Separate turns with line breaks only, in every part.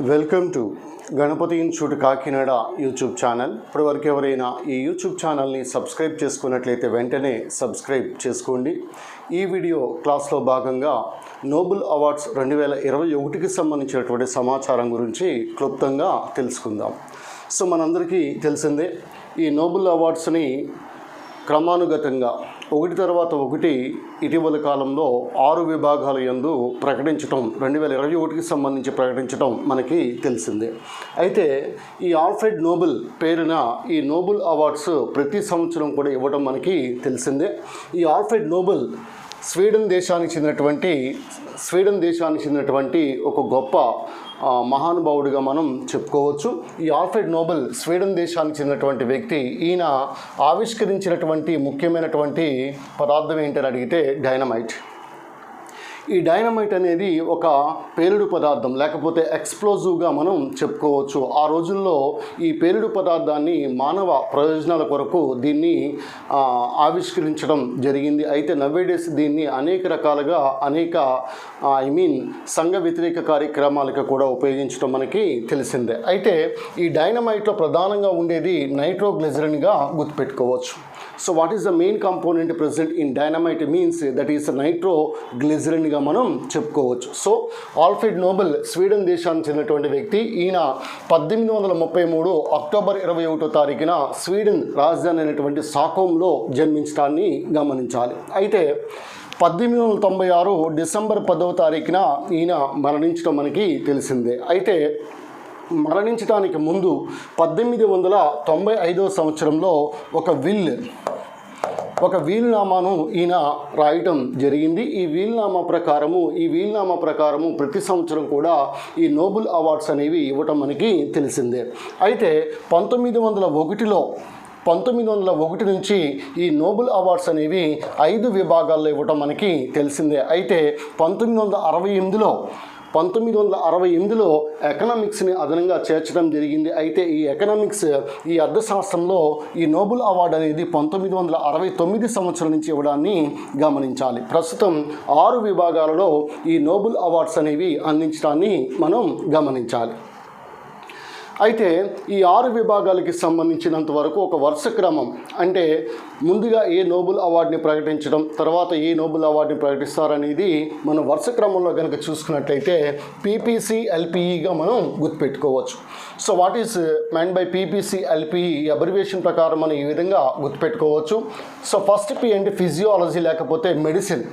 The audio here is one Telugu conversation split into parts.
Welcome to Ganapathi institute Kakinada YouTube channel. ఇప్పటివరకు ఎవరైనా ఈ యూట్యూబ్ ఛానల్ని సబ్స్క్రైబ్ చేసుకున్నట్లయితే వెంటనే సబ్స్క్రైబ్ చేసుకోండి. ఈ వీడియో క్లాస్లో భాగంగా నోబెల్ అవార్డ్స్ 2021కి సంబంధించినటువంటి సమాచారం గురించి క్లుప్తంగా తెలుసుకుందాం. సో మనందరికీ తెలిసిందే, ఈ నోబెల్ అవార్డ్స్ని క్రమానుగతంగా ఒకటి తర్వాత ఒకటి ఇటీవల కాలంలో 6 విభాగాల యందు ప్రకటించడం, 2021కి సంబంధించి ప్రకటించడం మనకి తెలిసిందే. అయితే ఈ ఆల్ఫ్రెడ్ నోబెల్ పేరున ఈ నోబెల్ అవార్డ్స్ ప్రతి సంవత్సరం కూడా ఇవ్వడం మనకి తెలిసిందే. ఈ ఆల్ఫ్రెడ్ నోబెల్ స్వీడన్ దేశానికి చెందినటువంటి ఒక గొప్ప మహానుభావుడిగా మనం చెప్పుకోవచ్చు. ఈ ఆల్ఫ్రెడ్ నోబెల్ స్వీడన్ దేశానికి చెందినటువంటి వ్యక్తి. ఈయన ఆవిష్కరించినటువంటి ముఖ్యమైనటువంటి పదార్థం ఏంటని అడిగితే డైనమైట్. ఈ డైనమైట్ అనేది ఒక పేలుడు పదార్థం, లేకపోతే ఎక్స్ప్లోజివ్గా మనం చెప్పుకోవచ్చు. ఆ రోజుల్లో ఈ పేలుడు పదార్థాన్ని మానవ ప్రయోజనాల కొరకు దీన్ని ఆవిష్కరించడం జరిగింది. అయితే నవ్వేడేస్ దీన్ని అనేక రకాలుగా సంఘ వ్యతిరేక కార్యక్రమాలకు కూడా ఉపయోగించడం మనకి తెలిసిందే. అయితే ఈ డైనమైట్లో ప్రధానంగా ఉండేది నైట్రోగ్లిజరిన్గా గుర్తుపెట్టుకోవచ్చు. So what is the main component present in dynamite means that is నైట్రోగ్లిజరిన్గా మనం చెప్పుకోవచ్చు. సో ఆల్ఫ్రెడ్ నోబెల్ స్వీడన్ దేశానికి చెందినటువంటి వ్యక్తి. ఈయన 1833 అక్టోబర్ 21వ తారీఖున స్వీడన్ రాజధాని అయినటువంటి స్టాక్హోమ్లో జన్మించడాన్ని గమనించాలి. అయితే 1896 డిసెంబర్ 10వ తారీఖున ఈయన మరణించడం మనకి తెలిసిందే. అయితే మరణించడానికి ముందు 1895వ సంవత్సరంలో ఒక వీలునామాను ఈయన రాయటం జరిగింది. ఈ వీలునామా ప్రకారము ప్రతి సంవత్సరం కూడా ఈ నోబెల్ అవార్డ్స్ అనేవి ఇవ్వటం మనకి తెలిసిందే. అయితే 1901 నుంచి ఈ నోబెల్ అవార్డ్స్ అనేవి 5 విభాగాల్లో ఇవ్వటం మనకి తెలిసిందే. అయితే 1968లో ఎకనామిక్స్ని అదనంగా చేర్చడం జరిగింది. అయితే ఈ అర్థశాస్త్రంలో ఈ నోబెల్ అవార్డు అనేది 1969 సంవత్సరం నుంచి ఇవ్వడాన్ని గమనించాలి. ప్రస్తుతం 6 విభాగాలలో ఈ నోబెల్ అవార్డ్స్ అనేవి అందించడాన్ని మనం గమనించాలి. అయితే ఈ 6 విభాగాలకి సంబంధించినంత వరకు ఒక వరుస క్రమం, అంటే ముందుగా ఏ నోబెల్ అవార్డుని ప్రకటించడం, తర్వాత ఏ నోబెల్ అవార్డుని ప్రకటిస్తారనేది మనం వరుస క్రమంలో కనుక చూసుకున్నట్లయితే PPCLPEగా మనం గుర్తుపెట్టుకోవచ్చు. So what is mind by PPCLPE abbreviation ప్రకారం మనం ఈ విధంగా గుర్తుపెట్టుకోవచ్చు. సో ఫస్ట్ P అంటే ఫిజియాలజీ లేకపోతే మెడిసిన్,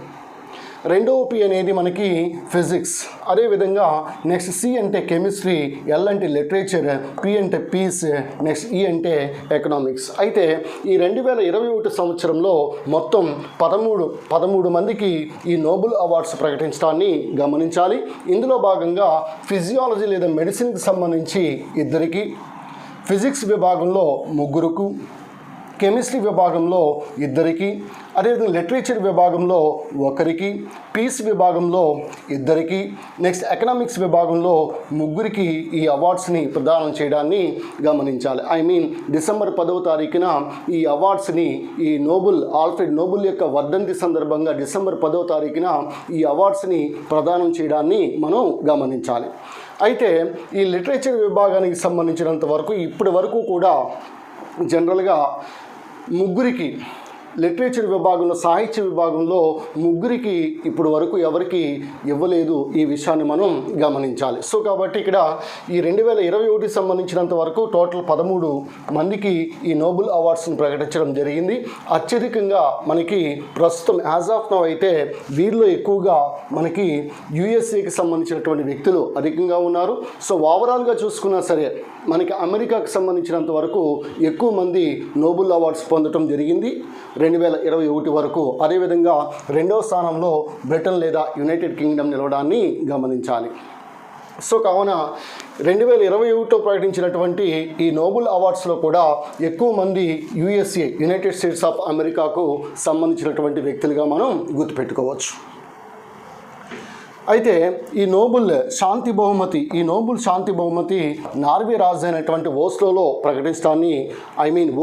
రెండవ P అనేది మనకి ఫిజిక్స్, అదేవిధంగా నెక్స్ట్ C అంటే కెమిస్ట్రీ, L అంటే లిటరేచర్, P అంటే పీస్, నెక్స్ట్ E అంటే ఎకనామిక్స్. అయితే ఈ 2021 సంవత్సరంలో మొత్తం 13 మందికి ఈ నోబెల్ అవార్డ్స్ ప్రకటించడాన్ని గమనించాలి. ఇందులో భాగంగా ఫిజియాలజీ లేదా మెడిసిన్కి సంబంధించి 2, ఫిజిక్స్ విభాగంలో 3, కెమిస్ట్రీ విభాగంలో 2, అదేవిధంగా లిటరేచర్ విభాగంలో 1, పీస్ విభాగంలో 2, నెక్స్ట్ ఎకనామిక్స్ విభాగంలో 3కి ఈ అవార్డ్స్ని ప్రదానం చేయడాన్ని గమనించాలి. డిసెంబర్ 10వ తారీఖున ఈ అవార్డ్స్ని ఆల్ఫ్రెడ్ నోబెల్ యొక్క వర్ధంతి సందర్భంగా డిసెంబర్ 10వ తారీఖున ఈ అవార్డ్స్ని ప్రదానం చేయడాన్ని మనం గమనించాలి. అయితే ఈ లిటరేచర్ విభాగానికి సంబంధించినంత వరకు ఇప్పటి వరకు కూడా జనరల్గా 3కి లిటరేచర్ విభాగంలో, సాహిత్య విభాగంలో 3కి ఇప్పుడు వరకు ఎవరికి ఇవ్వలేదు. ఈ విషయాన్ని మనం గమనించాలి. సో కాబట్టి ఇక్కడ ఈ 2021కి సంబంధించినంత వరకు టోటల్ 13 మందికి ఈ నోబెల్ అవార్డ్స్ని ప్రకటించడం జరిగింది. అత్యధికంగా మనకి ప్రస్తుతం యాజ్ ఆఫ్ నౌ అయితే వీరిలో ఎక్కువగా మనకి USAకి సంబంధించినటువంటి వ్యక్తులు అధికంగా ఉన్నారు. సో ఓవరాల్గా చూసుకున్నా సరే మనకి అమెరికాకు సంబంధించినంత వరకు ఎక్కువ మంది నోబెల్ అవార్డ్స్ పొందడం జరిగింది 2021 వరకు. అదేవిధంగా 2వ స్థానంలో బ్రిటన్ లేదా యునైటెడ్ కింగ్డమ్ నిలవడాన్ని గమనించాలి. సో కావున 2021లో ప్రకటించినటువంటి ఈ నోబెల్ అవార్డ్స్లో కూడా ఎక్కువ మంది USA, యునైటెడ్ స్టేట్స్ ఆఫ్ అమెరికాకు సంబంధించినటువంటి వ్యక్తులుగా మనం గుర్తుపెట్టుకోవచ్చు. అయితే ఈ నోబుల్ శాంతి బహుమతి నార్వే రాజు అయినటువంటి ఓస్లోలో ప్రకటించడాన్ని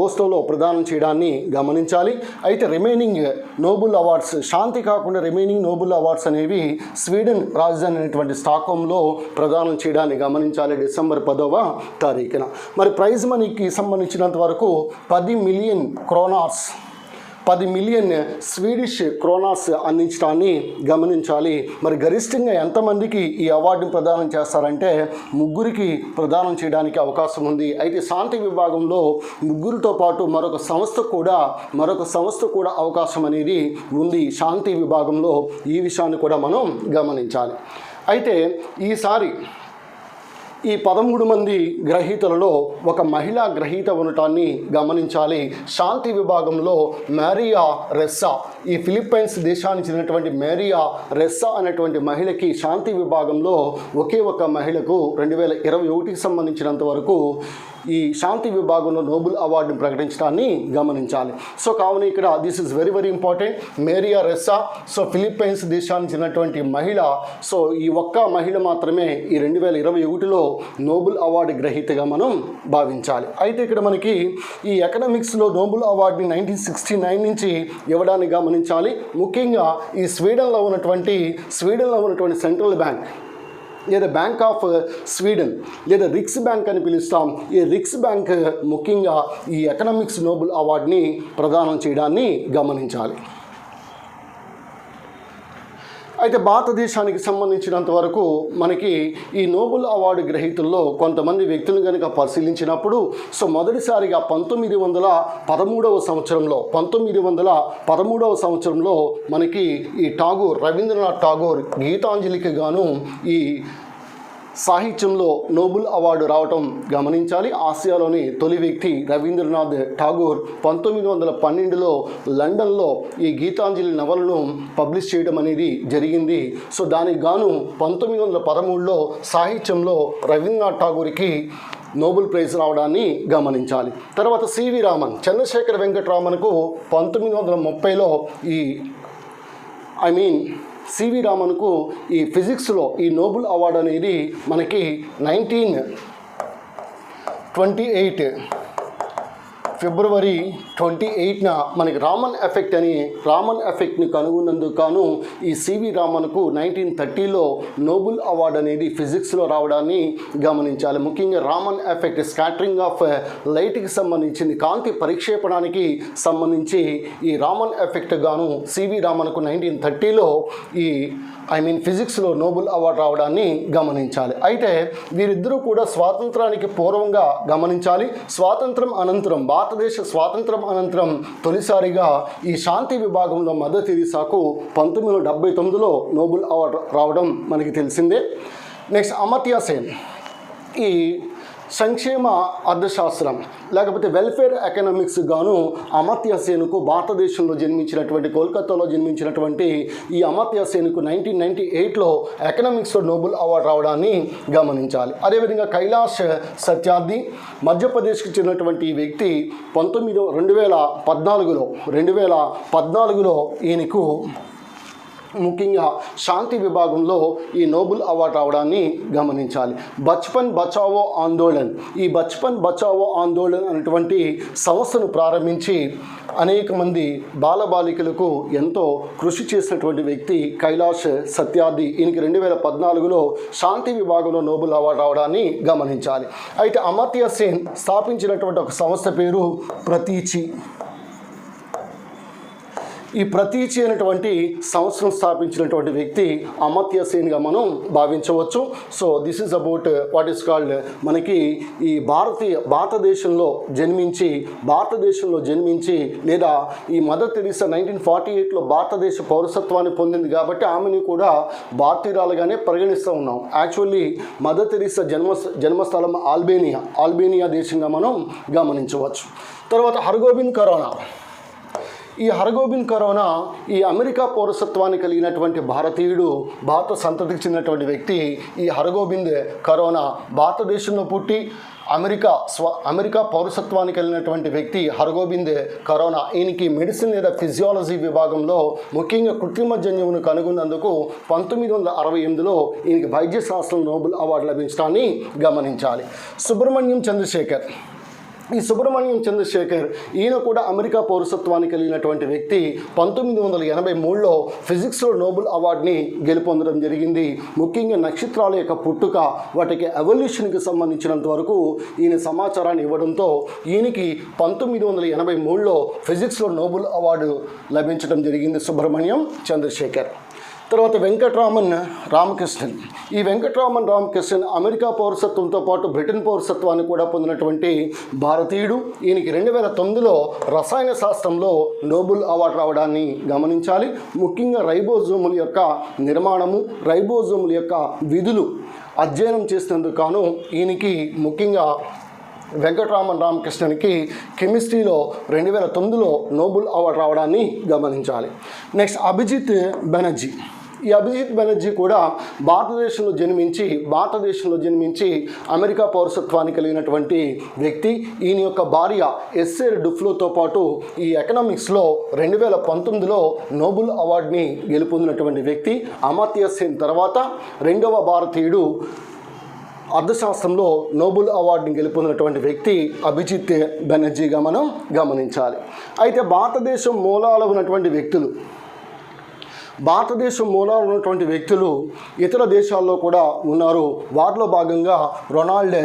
ఓస్లోలో ప్రదానం చేయడాన్ని గమనించాలి. అయితే రిమైనింగ్ నోబుల్ అవార్డ్స్, శాంతి కాకుండా రిమైనింగ్ నోబుల్ అవార్డ్స్ అనేవి స్వీడన్ రాజధాని అయినటువంటి స్టాక్హోమ్లో ప్రదానం చేయడాన్ని గమనించాలి డిసెంబర్ 10వ తారీఖున. మరి ప్రైజ్ మనీకి సంబంధించినంత వరకు 10 మిలియన్ స్వీడిష్ క్రోనాస్ అందించడాన్ని గమనించాలి. మరి గరిష్టంగా ఎంతమందికి ఈ అవార్డుని ప్రదానం చేస్తారంటే 3కి ప్రదానం చేయడానికి అవకాశం ఉంది. అయితే శాంతి విభాగంలో 3తో పాటు మరొక సంస్థ కూడా అవకాశం అనేది ఉంది శాంతి విభాగంలో. ఈ విషయాన్ని కూడా మనం గమనించాలి. అయితే ఈసారి ఈ 13 మంది గ్రహీతలలో ఒక మహిళా గ్రహీత ఉండటాన్ని గమనించాలి. శాంతి విభాగంలో మారియా రెస్సా, ఈ ఫిలిప్పైన్స్ దేశానికి చెందినటువంటి మారియా రెస్సా అనేటువంటి మహిళకి శాంతి విభాగంలో ఒకే ఒక మహిళకు 2021కి సంబంధించినంత వరకు ఈ శాంతి విభాగంలో నోబెల్ అవార్డును ప్రకటించడాన్ని గమనించాలి. సో కావున ఇక్కడ this is very very important. Maria Ressa, so Philippines దేశానికి చెందినటువంటి మహిళ. సో ఈ ఒక్క మహిళ మాత్రమే ఈ 2021లో నోబెల్ అవార్డు గ్రహీతగా మనం భావించాలి. అయితే ఇక్కడ మనకి ఈ ఎకనామిక్స్లో నోబెల్ అవార్డుని 1969 నుంచి ఇవ్వడాన్ని గమనించాలి. ముఖ్యంగా ఈ స్వీడన్లో ఉన్నటువంటి సెంట్రల్ బ్యాంక్ లేదా బ్యాంక్ ఆఫ్ స్వీడన్ లేదా రిక్స్ బ్యాంక్ అని పిలుస్తాం. ఈ రిక్స్ బ్యాంక్ ముఖ్యంగా ఈ ఎకనామిక్స్ నోబెల్ అవార్డుని ప్రదానం చేయడాన్ని గమనించాలి. అయితే భారతదేశానికి సంబంధించినంత వరకు మనకి ఈ నోబెల్ అవార్డు గ్రహీతల్లో కొంతమంది వ్యక్తులు కనుక పరిశీలించినప్పుడు, సో మొదటిసారిగా 1913వ సంవత్సరంలో మనకి ఈ రవీంద్రనాథ్ ఠాగూర్ గీతాంజలికి గాను ఈ సాహిత్యంలో నోబెల్ అవార్డు రావటం గమనించాలి. ఆసియాలోని తొలి వ్యక్తి రవీంద్రనాథ్ ఠాగూర్ 1912లో లండన్లో ఈ గీతాంజలి నవలను పబ్లిష్ చేయడం అనేది జరిగింది. సో దానికి గాను 1913లో సాహిత్యంలో రవీంద్రనాథ్ ఠాగూర్కి నోబెల్ ప్రైజ్ రావడాన్ని గమనించాలి. తర్వాత సివి రామన్, చంద్రశేఖర్ వెంకటరామన్కు 1930లో సివి రామన్కు ఈ ఫిజిక్స్లో ఈ నోబెల్ అవార్డు అనేది మనకి 1928 ఫిబ్రవరి 28న మనకి రామన్ ఎఫెక్ట్ని కనుగొన్నందుకు గాను ఈ సివి రామన్కు 1930లో నోబెల్ అవార్డు అనేది ఫిజిక్స్లో రావడాన్ని గమనించాలి. ముఖ్యంగా రామన్ ఎఫెక్ట్, స్కాటరింగ్ ఆఫ్ లైట్కి సంబంధించింది, కాంతి పరిక్షేపణానికి సంబంధించి ఈ రామన్ ఎఫెక్ట్ గాను సివి రామన్కు 1930లో ఫిజిక్స్లో నోబెల్ అవార్డు రావడాన్ని గమనించాలి. అయితే వీరిద్దరూ కూడా స్వాతంత్రానికి పూర్వంగా గమనించాలి. భారతదేశ స్వాతంత్రం అనంతరం తొలిసారిగా ఈ శాంతి విభాగంలో మదర్ తెరీసాకు 1979లో నోబెల్ అవార్డు రావడం మనకి తెలిసిందే. నెక్స్ట్ అమర్త్య సేన్, ఈ సంక్షేమ అర్థశాస్త్రం లేకపోతే వెల్ఫేర్ ఎకనామిక్స్ గాను అమర్త్య సేన్కు భారతదేశంలో కోల్కతాలో జన్మించినటువంటి ఈ అమర్త్య సేన్కు 1998లో ఎకనామిక్స్లో నోబెల్ అవార్డు రావడాన్ని గమనించాలి. అదేవిధంగా కైలాష్ సత్యార్థి, మధ్యప్రదేశ్కి చెందినటువంటి ఈ వ్యక్తి 2014లో ఈయనకు ముఖ్యంగా శాంతి విభాగంలో ఈ నోబెల్ అవార్డు రావడాన్ని గమనించాలి. బచ్పన్ బచావో ఆందోళన్ అనేటువంటి సంస్థను ప్రారంభించి అనేక మంది బాలబాలికలకు ఎంతో కృషి చేసినటువంటి వ్యక్తి కైలాష్ సత్యార్థి. ఈయనకి 2014లో శాంతి విభాగంలో నోబెల్ అవార్డు రావడాన్ని గమనించాలి. అయితే అమర్త్య సేన్ స్థాపించినటువంటి ఒక సంస్థ పేరు ప్రతీచి. ఈ ప్రతీచి అనేటువంటి సంస్థను స్థాపించినటువంటి వ్యక్తి అమర్త్య సేన్గా మనం భావించవచ్చు. So this is about what is called మనకి ఈ భారతదేశంలో జన్మించి లేదా ఈ మదర్ తెరీసా 1948లో భారతదేశ పౌరసత్వాన్ని పొందింది కాబట్టి ఆమెను కూడా భారతీయురాలుగానే పరిగణిస్తూ ఉన్నాం. యాక్చువల్లీ మదర్ తెరీసా జన్మస్థలం ఆల్బేనియా దేశంగా మనం గమనించవచ్చు. తర్వాత హర్గోబింద్ ఖరోనా. ఈ హర్గోబింద్ ఖరోనా ఈ అమెరికా పౌరసత్వాన్ని కలిగినటువంటి భారతీయుడు, భారత సంతతికి చెందినటువంటి వ్యక్తి. ఈ హర్గోబింద్ ఖరోనా భారతదేశంలో పుట్టి అమెరికా పౌరసత్వానికి వెళ్ళినటువంటి వ్యక్తి హరగోబింద్ ఖరోనా. ఈయనకి మెడిసిన్ లేదా ఫిజియాలజీ విభాగంలో ముఖ్యంగా కృత్రిమ జన్యువును కనుగొన్నందుకు 1968లో ఈయనకి వైద్య శాస్త్రం నోబెల్ అవార్డు లభించడాన్ని గమనించాలి. సుబ్రహ్మణ్యం చంద్రశేఖర్. ఈ సుబ్రహ్మణ్యం చంద్రశేఖర్ ఈయన కూడా అమెరికా పౌరసత్వానికి కలిగినటువంటి వ్యక్తి. 1983లో ఫిజిక్స్లో నోబెల్ అవార్డుని గెలుపొందడం జరిగింది. ముఖ్యంగా నక్షత్రాల యొక్క పుట్టుక, వాటికి ఎవల్యూషన్కి సంబంధించినంత వరకు ఈయన సమాచారాన్ని ఇవ్వడంతో ఈయనకి 1983లో ఫిజిక్స్లో నోబెల్ అవార్డు లభించడం జరిగింది సుబ్రహ్మణ్యం చంద్రశేఖర్. తర్వాత వెంకట్రామన్ రామకృష్ణన్. ఈ వెంకట్రామన్ రామకృష్ణన్ అమెరికా పౌరసత్వంతో పాటు బ్రిటన్ పౌరసత్వాన్ని కూడా పొందినటువంటి భారతీయుడు. ఈయనకి 2009లో రసాయన శాస్త్రంలో నోబెల్ అవార్డు రావడాన్ని గమనించాలి. ముఖ్యంగా రైబోజోముల యొక్క నిర్మాణము, రైబోజోముల యొక్క విధులు అధ్యయనం చేసినందుకు గాను ఈయనకి ముఖ్యంగా వెంకట్రామన్ రామకృష్ణన్కి కెమిస్ట్రీలో 2009లో నోబెల్ అవార్డు రావడాన్ని గమనించాలి. నెక్స్ట్ అభిజిత్ బెనర్జీ. ఈ అభిజిత్ బెనర్జీ కూడా భారతదేశంలో జన్మించి అమెరికా పౌరసత్వాన్ని కలిగినటువంటి వ్యక్తి. ఈయన యొక్క భార్య ఎస్ఏర్ డుఫ్లోతో పాటు ఈ ఎకనామిక్స్లో 2019లో నోబెల్ అవార్డుని గెలుపొందినటువంటి వ్యక్తి. అమర్త్య సేన్ తర్వాత రెండవ భారతీయుడు అర్థశాస్త్రంలో నోబెల్ అవార్డుని గెలుపొందినటువంటి వ్యక్తి అభిజిత్ బెనర్జీగా మనం గమనించాలి. అయితే భారతదేశం మూలాలు ఉన్నటువంటి వ్యక్తులు ఇతర దేశాల్లో కూడా ఉన్నారు. వాటిలో భాగంగా రొనాల్డ్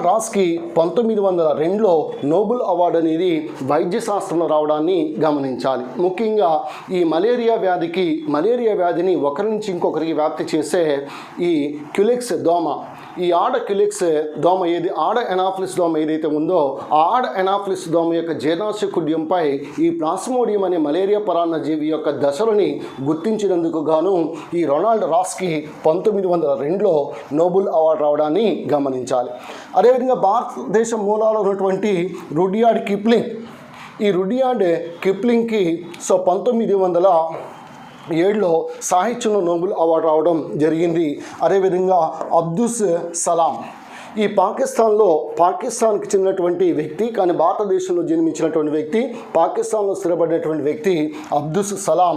రాస్కి 1902లో నోబెల్ అవార్డు అనేది వైద్య శాస్త్రంలో రావడాన్ని గమనించాలి. ముఖ్యంగా ఈ మలేరియా వ్యాధిని ఒకరి నుంచి ఇంకొకరికి వ్యాప్తి చేసే ఈ క్యులెక్స్ దోమ, ఈ ఆడ ఎనాఫిలిస్ దోమ ఏదైతే ఉందో ఆ ఆడ ఎనాఫిలిస్ దోమ యొక్క జీర్ణాశయ ఈ ప్లాస్మోడియం అనే మలేరియా పరాన్నజీవి యొక్క దశలని గుర్తించినందుకు గాను ఈ రొనాల్డ్ రాస్కి 1902లో నోబెల్ అవార్డు రావడాన్ని గమనించాలి. అదేవిధంగా భారతదేశం మూలాలు ఉన్నటువంటి రుడ్యార్డ్ కిప్లింగ్కి 1907లో సాహిత్యంలో నోబెల్ అవార్డు రావడం జరిగింది. అదేవిధంగా అబ్దుస్ సలాం ఈ పాకిస్తాన్కి చెందినటువంటి వ్యక్తి, కానీ భారతదేశంలో జన్మించినటువంటి వ్యక్తి, పాకిస్తాన్లో స్థిరపడినటువంటి వ్యక్తి అబ్దుస్ సలాం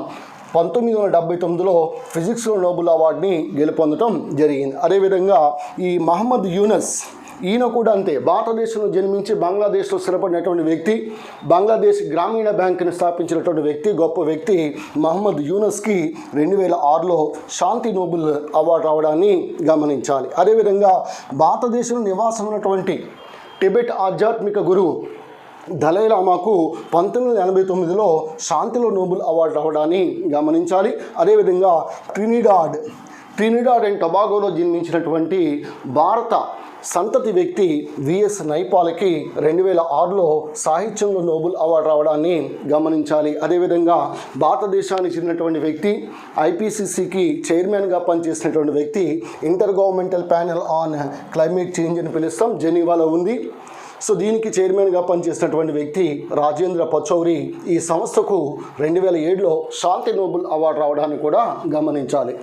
1979లో ఫిజిక్స్లో నోబెల్ అవార్డుని గెలుపొందడం జరిగింది. అదేవిధంగా ఈ మహమ్మద్ యూనస్ ఈయన కూడా అంతే, భారతదేశంలో జన్మించి బంగ్లాదేశ్లో స్థిరపడినటువంటి వ్యక్తి, బంగ్లాదేశ్ గ్రామీణ బ్యాంకుని స్థాపించినటువంటి వ్యక్తి, గొప్ప వ్యక్తి మహమ్మద్ యూనస్కి 2006లో శాంతి నోబెల్ అవార్డు రావడాన్ని గమనించాలి. అదేవిధంగా భారతదేశంలో నివాసం ఉన్నటువంటి టిబెట్ ఆధ్యాత్మిక గురువు దలైలామాకు 1989లో శాంతిలో నోబెల్ అవార్డు రావడాన్ని గమనించాలి. అదేవిధంగా ట్రినిడాడ్ అండ్ టొబాగోలో జన్మించినటువంటి భారత సంతతి వ్యక్తి విఎస్ నైపాల్కి 2006లో సాహిత్యంలో నోబెల్ అవార్డు రావడాన్ని గమనించాలి. అదేవిధంగా భారతదేశానికి చెందినటువంటి వ్యక్తి, ఐపీసీసీకి చైర్మన్గా పనిచేసినటువంటి వ్యక్తి, inter governmental panel on climate change అని పిలుస్తాం, జెనీవాలో ఉంది. దీనికి చైర్మన్గా పనిచేసినటువంటి వ్యక్తి రాజేంద్ర పచౌరి. ఈ సంస్థకు 2007లో శాంతి నోబెల్ అవార్డు రావడాన్ని కూడా గమనించాలి.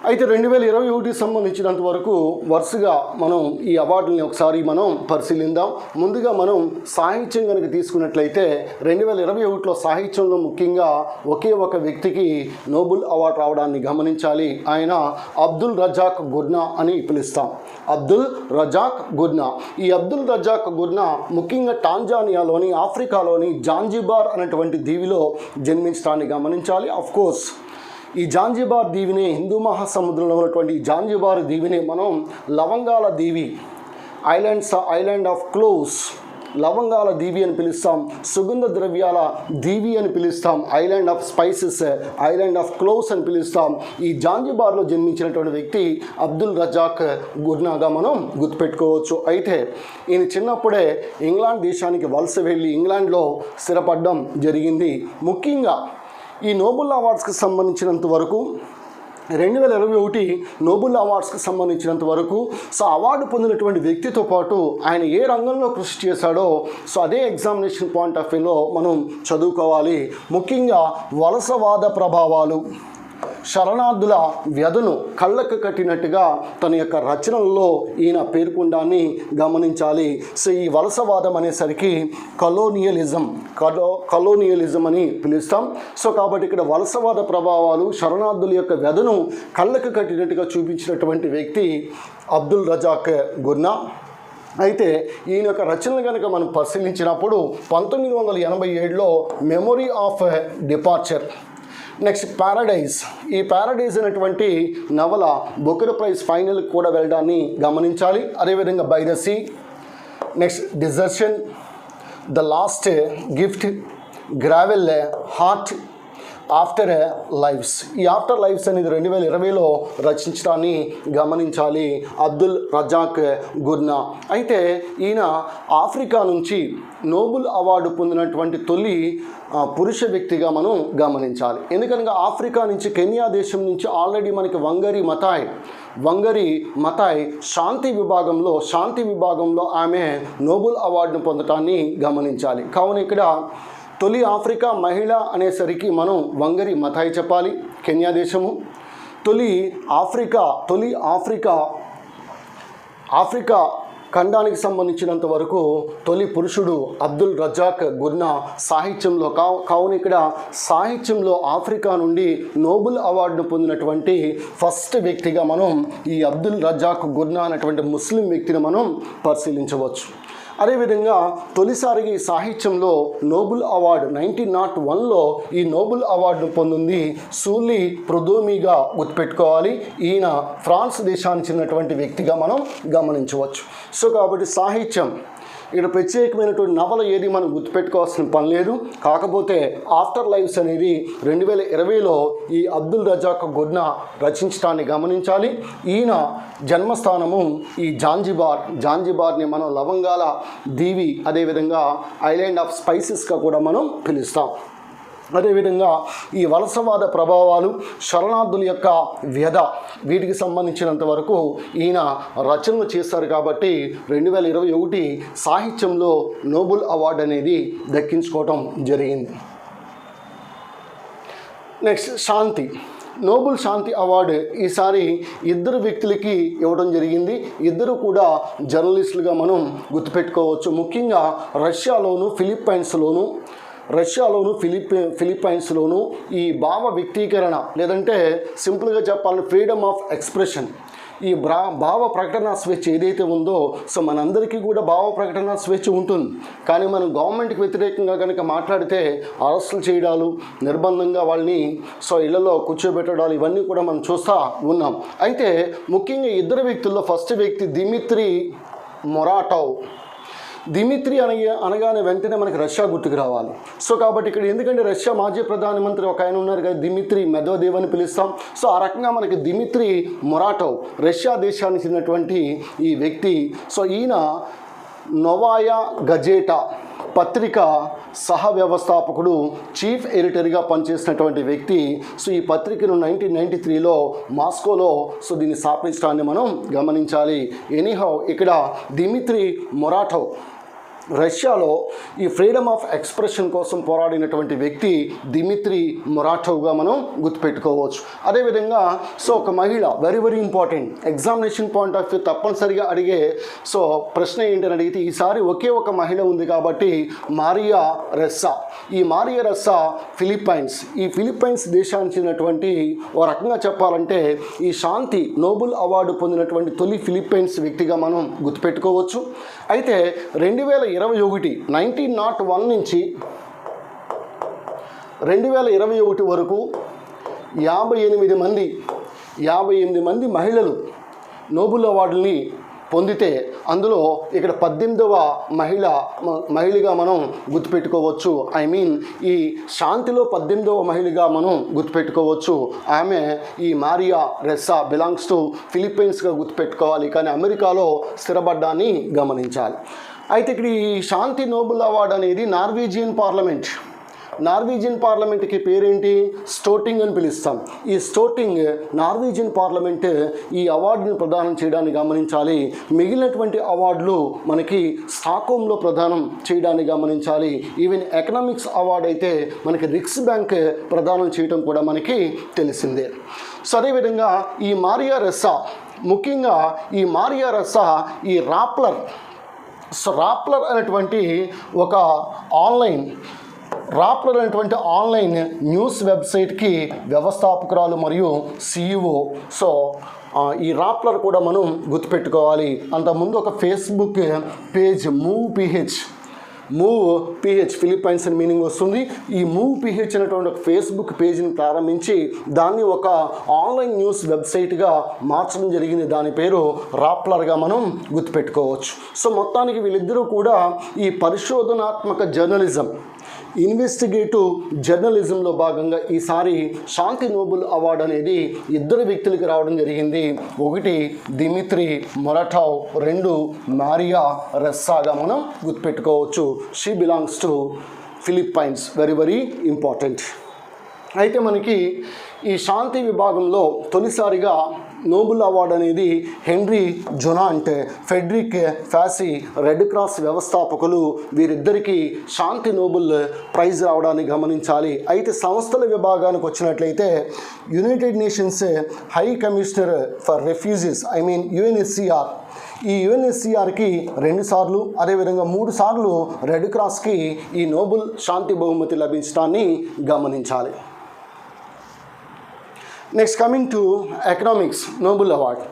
అయితే 2021 సంబంధించినంత వరకు వరుసగా మనం ఈ అవార్డుని ఒకసారి మనం పరిశీలిద్దాం. ముందుగా మనం సాహిత్యం కనుక తీసుకున్నట్లయితే 2021లో సాహిత్యంలో ముఖ్యంగా ఒకే ఒక వ్యక్తికి నోబెల్ అవార్డు రావడాన్ని గమనించాలి. ఆయన అబ్దుల్ రజాక్ గుర్నా అని పిలుస్తాం. అబ్దుల్ రజాక్ గుర్నా. ఈ అబ్దుల్ రజాక్ గుర్నా ముఖ్యంగా టాంజానియాలోని ఆఫ్రికాలోని జాంజిబార్ అనేటువంటి దీవిలో జన్మించడాన్ని గమనించాలి. ఆఫ్కోర్స్ ఈ జాంజిబార్ దీవిని, హిందూ మహాసముద్రంలో ఉన్నటువంటి జాంజిబార్ దీవిని మనం లవంగాల దీవి, ఐలాండ్ ఆఫ్ క్లోవ్స్, లవంగాల దీవి అని పిలుస్తాం. సుగంధ ద్రవ్యాల దీవి అని పిలుస్తాం. Island of spices, island of cloves అని పిలుస్తాం. ఈ జాంజిబార్లో జన్మించినటువంటి వ్యక్తి అబ్దుల్ రజాక్ గుర్నాగా మనం గుర్తుపెట్టుకోవచ్చు. అయితే ఈయన చిన్నప్పుడే ఇంగ్లాండ్ దేశానికి వలస వెళ్ళి ఇంగ్లాండ్లో స్థిరపడడం జరిగింది. ముఖ్యంగా ఈ నోబెల్ అవార్డ్స్కి సంబంధించినంత వరకు 2021 నోబెల్ అవార్డ్స్కి సంబంధించినంత వరకు అవార్డు పొందినటువంటి వ్యక్తితో పాటు ఆయన ఏ రంగంలో కృషి చేశాడో అదే ఎగ్జామినేషన్ పాయింట్ ఆఫ్ వ్యూలో మనం చదువుకోవాలి. ముఖ్యంగా వలసవాద ప్రభావాలు, శరణార్థుల వ్యధను కళ్ళకు కట్టినట్టుగా తన యొక్క రచనల్లో ఈయన పేర్కొండాన్ని గమనించాలి. సో ఈ వలసవాదం అనేసరికి కలోనియలిజం అని పిలుస్తాం. సో కాబట్టి ఇక్కడ వలసవాద ప్రభావాలు శరణార్థుల యొక్క వ్యధను కళ్ళకు కట్టినట్టుగా చూపించినటువంటి వ్యక్తి అబ్దుల్ రజాక్ గుర్నా. అయితే ఈయన యొక్క రచనలు కనుక మనం పరిశీలించినప్పుడు 1987లో memory of departure, next paradise, ఈ ప్యారడైజ్ అనేటువంటి నవల బుకర్ ప్రైజ్ ఫైనల్కి కూడా వెళ్ళడాన్ని గమనించాలి. అదేవిధంగా by the sea, next desertion, the last gift, gravel heart, afterlives. ఈ ఆఫ్టర్ లైఫ్స్ అనేది 2020లో రచించడాన్ని గమనించాలి అబ్దుల్ రజాక్ గుర్నా. అయితే ఈయన ఆఫ్రికా నుంచి నోబెల్ అవార్డు పొందినటువంటి తొలి పురుష వ్యక్తిగా మనం గమనించాలి. ఎందుకనగా ఆఫ్రికా నుంచి కెన్యా దేశం నుంచి ఆల్రెడీ మనకి వంగరి మతాయ్ శాంతి విభాగంలో ఆమె నోబెల్ అవార్డును పొందటాన్ని గమనించాలి. కావున ఇక్కడ తొలి ఆఫ్రికా మహిళ అనేసరికి మనం వంగరి మతాయి చెప్పాలి, కెన్యా దేశము. తొలి ఆఫ్రికా ఖండానికి సంబంధించినంత వరకు తొలి పురుషుడు అబ్దుల్ రజాక్ గుర్నా సాహిత్యంలో. కావున ఇక్కడ సాహిత్యంలో ఆఫ్రికా నుండి నోబెల్ అవార్డును పొందినటువంటి ఫస్ట్ వ్యక్తిగా మనం ఈ అబ్దుల్ రజాక్ గుర్నా అనేటువంటి ముస్లిం వ్యక్తిని మనం పరిశీలించవచ్చు. అదేవిధంగా తొలిసారిగా ఈ సాహిత్యంలో నోబెల్ అవార్డు 1901లో ఈ నోబెల్ అవార్డును పొందింది సూలి ప్రొదోమిగా గుర్తుపెట్టుకోవాలి. ఈయన ఫ్రాన్స్ దేశానికి చెందినటువంటి వ్యక్తిగా మనం గమనించవచ్చు. సో కాబట్టి సాహిత్యం ఇక్కడ ప్రత్యేకమైనటువంటి నవల ఏది మనం గుర్తుపెట్టుకోవాల్సిన పని లేదు. కాకపోతే ఆఫ్టర్ లైఫ్స్ అనేది 2020లో ఈ అబ్దుల్ రజాక్ గుర్నా రచించడాన్ని గమనించాలి. ఈయన జన్మస్థానము ఈ జాంజిబార్ని మనం లవంగాల దీవి, అదేవిధంగా ఐలాండ్ ఆఫ్ స్పైసెస్గా కూడా మనం పిలుస్తాం. అదేవిధంగా ఈ వలసవాద ప్రభావాలు, శరణార్థుల యొక్క వ్యధ, వీటికి సంబంధించినంత వరకు ఈయన రచనలు చేస్తారు. కాబట్టి 2021 సాహిత్యంలో నోబెల్ అవార్డు అనేది దక్కించుకోవటం జరిగింది. నెక్స్ట్ శాంతి, నోబెల్ శాంతి అవార్డు ఈసారి ఇద్దరు వ్యక్తులకి ఇవ్వడం జరిగింది. ఇద్దరు కూడా జర్నలిస్టులుగా మనం గుర్తుపెట్టుకోవచ్చు. ముఖ్యంగా రష్యాలోను ఫిలిప్పైన్స్లోను ఈ భావ వ్యక్తీకరణ, లేదంటే సింపుల్గా చెప్పాలంటే ఫ్రీడమ్ ఆఫ్ ఎక్స్ప్రెషన్, ఈ భావ ప్రకటన స్వేచ్ఛ ఏదైతే ఉందో, సో మనందరికీ కూడా భావ ప్రకటన స్వేచ్ఛ ఉంటుంది. కానీ మనం గవర్నమెంట్కి వ్యతిరేకంగా కనుక మాట్లాడితే అరెస్టులు చేయడాలు, నిర్బంధంగా వాళ్ళని ఇళ్లలో కూర్చోబెట్టడాలు, ఇవన్నీ కూడా మనం చూస్తూ ఉన్నాం. అయితే ముఖ్యంగా ఇద్దరు వ్యక్తుల్లో ఫస్ట్ వ్యక్తి దిమిత్రీ మొరాటోవ్. దిమిత్రీ అనగానే వెంటనే మనకి రష్యా గుర్తుకు రావాలి. సో కాబట్టి ఇక్కడ ఎందుకంటే రష్యా మాజీ ప్రధానమంత్రి ఒక ఆయన ఉన్నారు కదా, దిమిత్రీ మెదోదేవ్ అని పిలుస్తాం. సో ఆ రకంగా మనకి దిమిత్రీ మొరాటోవ్ రష్యా దేశానికి చెందినటువంటి ఈ వ్యక్తి. సో ఈయన నోవాయా గజెటా పత్రిక సహ వ్యవస్థాపకుడు, చీఫ్ ఎడిటర్గా పనిచేసినటువంటి వ్యక్తి. సో ఈ పత్రికను 1993లో మాస్కోలో దీన్ని స్థాపించడాన్ని మనం గమనించాలి. ఎనీహౌ ఇక్కడ దిమిత్రీ మొరాటోవ్ రష్యాలో ఈ ఫ్రీడమ్ ఆఫ్ ఎక్స్ప్రెషన్ కోసం పోరాడినటువంటి వ్యక్తి దిమిత్రీ మొరాటోవ్గా మనం గుర్తుపెట్టుకోవచ్చు. అదేవిధంగా ఒక మహిళ, very very important, examination point of view తప్పనిసరిగా అడిగే ప్రశ్న ఏంటని అడిగితే ఈసారి ఒకే ఒక మహిళ ఉంది కాబట్టి మారియా రెస్సా. ఈ మారియా రెస్సా ఈ ఫిలిప్పైన్స్ దేశానికి చెందినటువంటి, ఓ రకంగా చెప్పాలంటే ఈ శాంతి నోబెల్ అవార్డు పొందినటువంటి తొలి ఫిలిప్పైన్స్ వ్యక్తిగా మనం గుర్తుపెట్టుకోవచ్చు. అయితే 1901 నుంచి 2021 వరకు 58 మంది మహిళలు నోబెల్ అవార్డుని పొందితే అందులో ఇక్కడ 18వ మహిళగా మనం గుర్తుపెట్టుకోవచ్చు. ఈ శాంతిలో 18వ మహిళగా మనం గుర్తుపెట్టుకోవచ్చు. ఆమె ఈ మారియా రెస్సా బిలాంగ్స్ టు ఫిలిప్పైన్స్గా గుర్తుపెట్టుకోవాలి, కానీ అమెరికాలో స్థిరపడ్డాన్ని గమనించాలి. అయితే ఇక్కడ ఈ శాంతి నోబెల్ అవార్డు అనేది నార్వేజియన్ నార్వీజియన్ పార్లమెంట్కి పేరేంటి? స్టోటింగ్ అని పిలుస్తాం. ఈ స్టోటింగ్ నార్వీజియన్ పార్లమెంట్ ఈ అవార్డుని ప్రదానం చేయడాన్ని గమనించాలి. మిగిలినటువంటి అవార్డులు మనకి స్టాక్హోమ్లో ప్రదానం చేయడాన్ని గమనించాలి. ఈవెన్ ఎకనామిక్స్ అవార్డు అయితే మనకి రిక్స్ బ్యాంక్ ప్రదానం చేయడం కూడా మనకి తెలిసిందే. సో అదేవిధంగా ఈ మారియా రెస్సా, ముఖ్యంగా ఈ మారియా రెస్సా ఈ రాప్లర్ అనేటువంటి ఒక ఆన్లైన్ న్యూస్ వెబ్సైట్కి వ్యవస్థాపకురాలు మరియు CEO. సో ఈ రాప్లర్ కూడా మనం గుర్తుపెట్టుకోవాలి. అంతకుముందు ఒక Facebook page move PH Philippines అని మీనింగ్ వస్తుంది. ఈ మూవ్ PH అనేటువంటి ఒక ఫేస్బుక్ పేజ్ని ప్రారంభించి దాన్ని ఒక ఆన్లైన్ న్యూస్ వెబ్సైట్గా మార్చడం జరిగింది. దాని పేరు రాప్లర్గా మనం గుర్తుపెట్టుకోవచ్చు. సో మొత్తానికి వీళ్ళిద్దరూ కూడా ఈ పరిశోధనాత్మక జర్నలిజం, ఇన్వెస్టిగేటివ్ జర్నలిజంలో భాగంగా ఈసారి శాంతి నోబెల్ అవార్డు అనేది ఇద్దరు వ్యక్తులకి రావడం జరిగింది. ఒకటి దిమిత్రి మొరటావ్, 2 మారియా రెస్సాగా మనం గుర్తుపెట్టుకోవచ్చు. She belongs to Philippines. Very very important. అయితే మనకి ఈ శాంతి విభాగంలో తొలిసారిగా నోబెల్ అవార్డు అనేది Henry Dunant, Frederic Passy, red cross వ్యవస్థాపకులు వీరిద్దరికీ శాంతి నోబెల్ ప్రైజ్ రావడాన్ని గమనించాలి. అయితే సంస్థల విభాగానికి వచ్చినట్లయితే United nations high commissioner for refugees UNHCR, ఈ UNHCRకి 2 సార్లు, అదేవిధంగా 3 సార్లు రెడ్ క్రాస్కి ఈ నోబెల్ శాంతి బహుమతి లభించడాన్ని గమనించాలి. Next coming to economics Nobel award.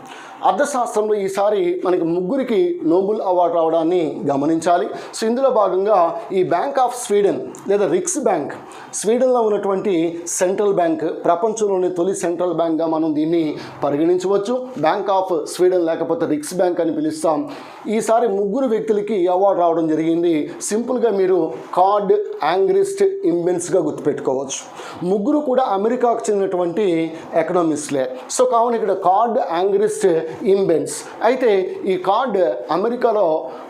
అర్థశాస్త్రంలో ఈసారి మనకి 3కి నోబెల్ అవార్డు రావడాన్ని గమనించాలి. సో ఇందులో భాగంగా ఈ బ్యాంక్ ఆఫ్ స్వీడన్ లేదా రిక్స్ బ్యాంక్, స్వీడన్లో ఉన్నటువంటి సెంట్రల్ బ్యాంక్, ప్రపంచంలోని తొలి సెంట్రల్ బ్యాంక్గా మనం దీన్ని పరిగణించవచ్చు. బ్యాంక్ ఆఫ్ స్వీడన్ లేకపోతే రిక్స్ బ్యాంక్ అని పిలుస్తాం. ఈసారి 3 వ్యక్తులకి అవార్డు రావడం జరిగింది. సింపుల్గా మీరు కార్డ్, యాంగ్రిస్ట్, ఇంబెన్స్గా గుర్తుపెట్టుకోవచ్చు. 3 కూడా అమెరికాకు చెందినటువంటి ఎకనామిస్ట్లే. సో కావున ఇక్కడ కార్డ్, యాంగ్రిస్ట్, ఇంబెన్స్. అయితే ఈ కార్డ్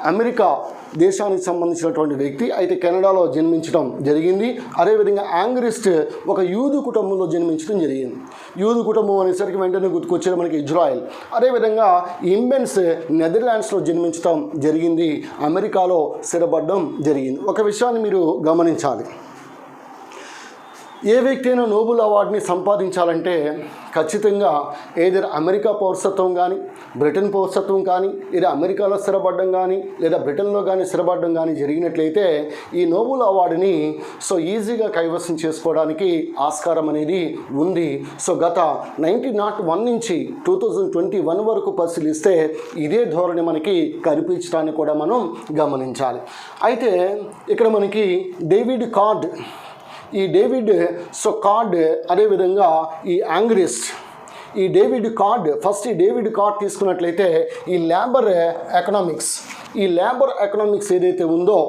అమెరికా దేశానికి సంబంధించినటువంటి వ్యక్తి, అయితే కెనడాలో జన్మించడం జరిగింది. అదేవిధంగా యాంగ్రిస్ట్ ఒక యూదు కుటుంబంలో జన్మించడం జరిగింది. యూదు కుటుంబం అనేసరికి వెంటనే గుర్తుకొచ్చేది మనకి ఇజ్రాయెల్. అదేవిధంగా ఇంబెన్స్ నెదర్లాండ్స్లో జన్మించడం జరిగింది, అమెరికాలో స్థిరపడడం జరిగింది. ఒక విషయాన్ని మీరు గమనించాలి. ఏ వ్యక్తి అయినా నోబెల్ అవార్డుని సంపాదించాలంటే ఖచ్చితంగా ఏదైనా అమెరికా పౌరసత్వం కానీ, బ్రిటన్ పౌరసత్వం కానీ, లేదా అమెరికాలో స్థిరపడడం కానీ, లేదా బ్రిటన్లో కానీ స్థిరపడడం కానీ జరిగినట్లయితే ఈ నోబెల్ అవార్డుని సో ఈజీగా కైవసం చేసుకోవడానికి ఆస్కారం అనేది ఉంది. సో గత 1901 నుంచి 2021 వరకు పరిశీలిస్తే ఇదే ధోరణి మనకి కనిపించడాన్ని కూడా మనం గమనించాలి. అయితే ఇక్కడ మనకి డేవిడ్ కార్డ్, ఈ డేవిడ్ కార్డ్, అదేవిధంగా ఈ యాంగ్రిస్ట్, ఈ డేవిడ్ కార్డ్ తీసుకున్నట్లయితే ఈ లేబర్ ఎకనామిక్స్ ఏదైతే ఉందో,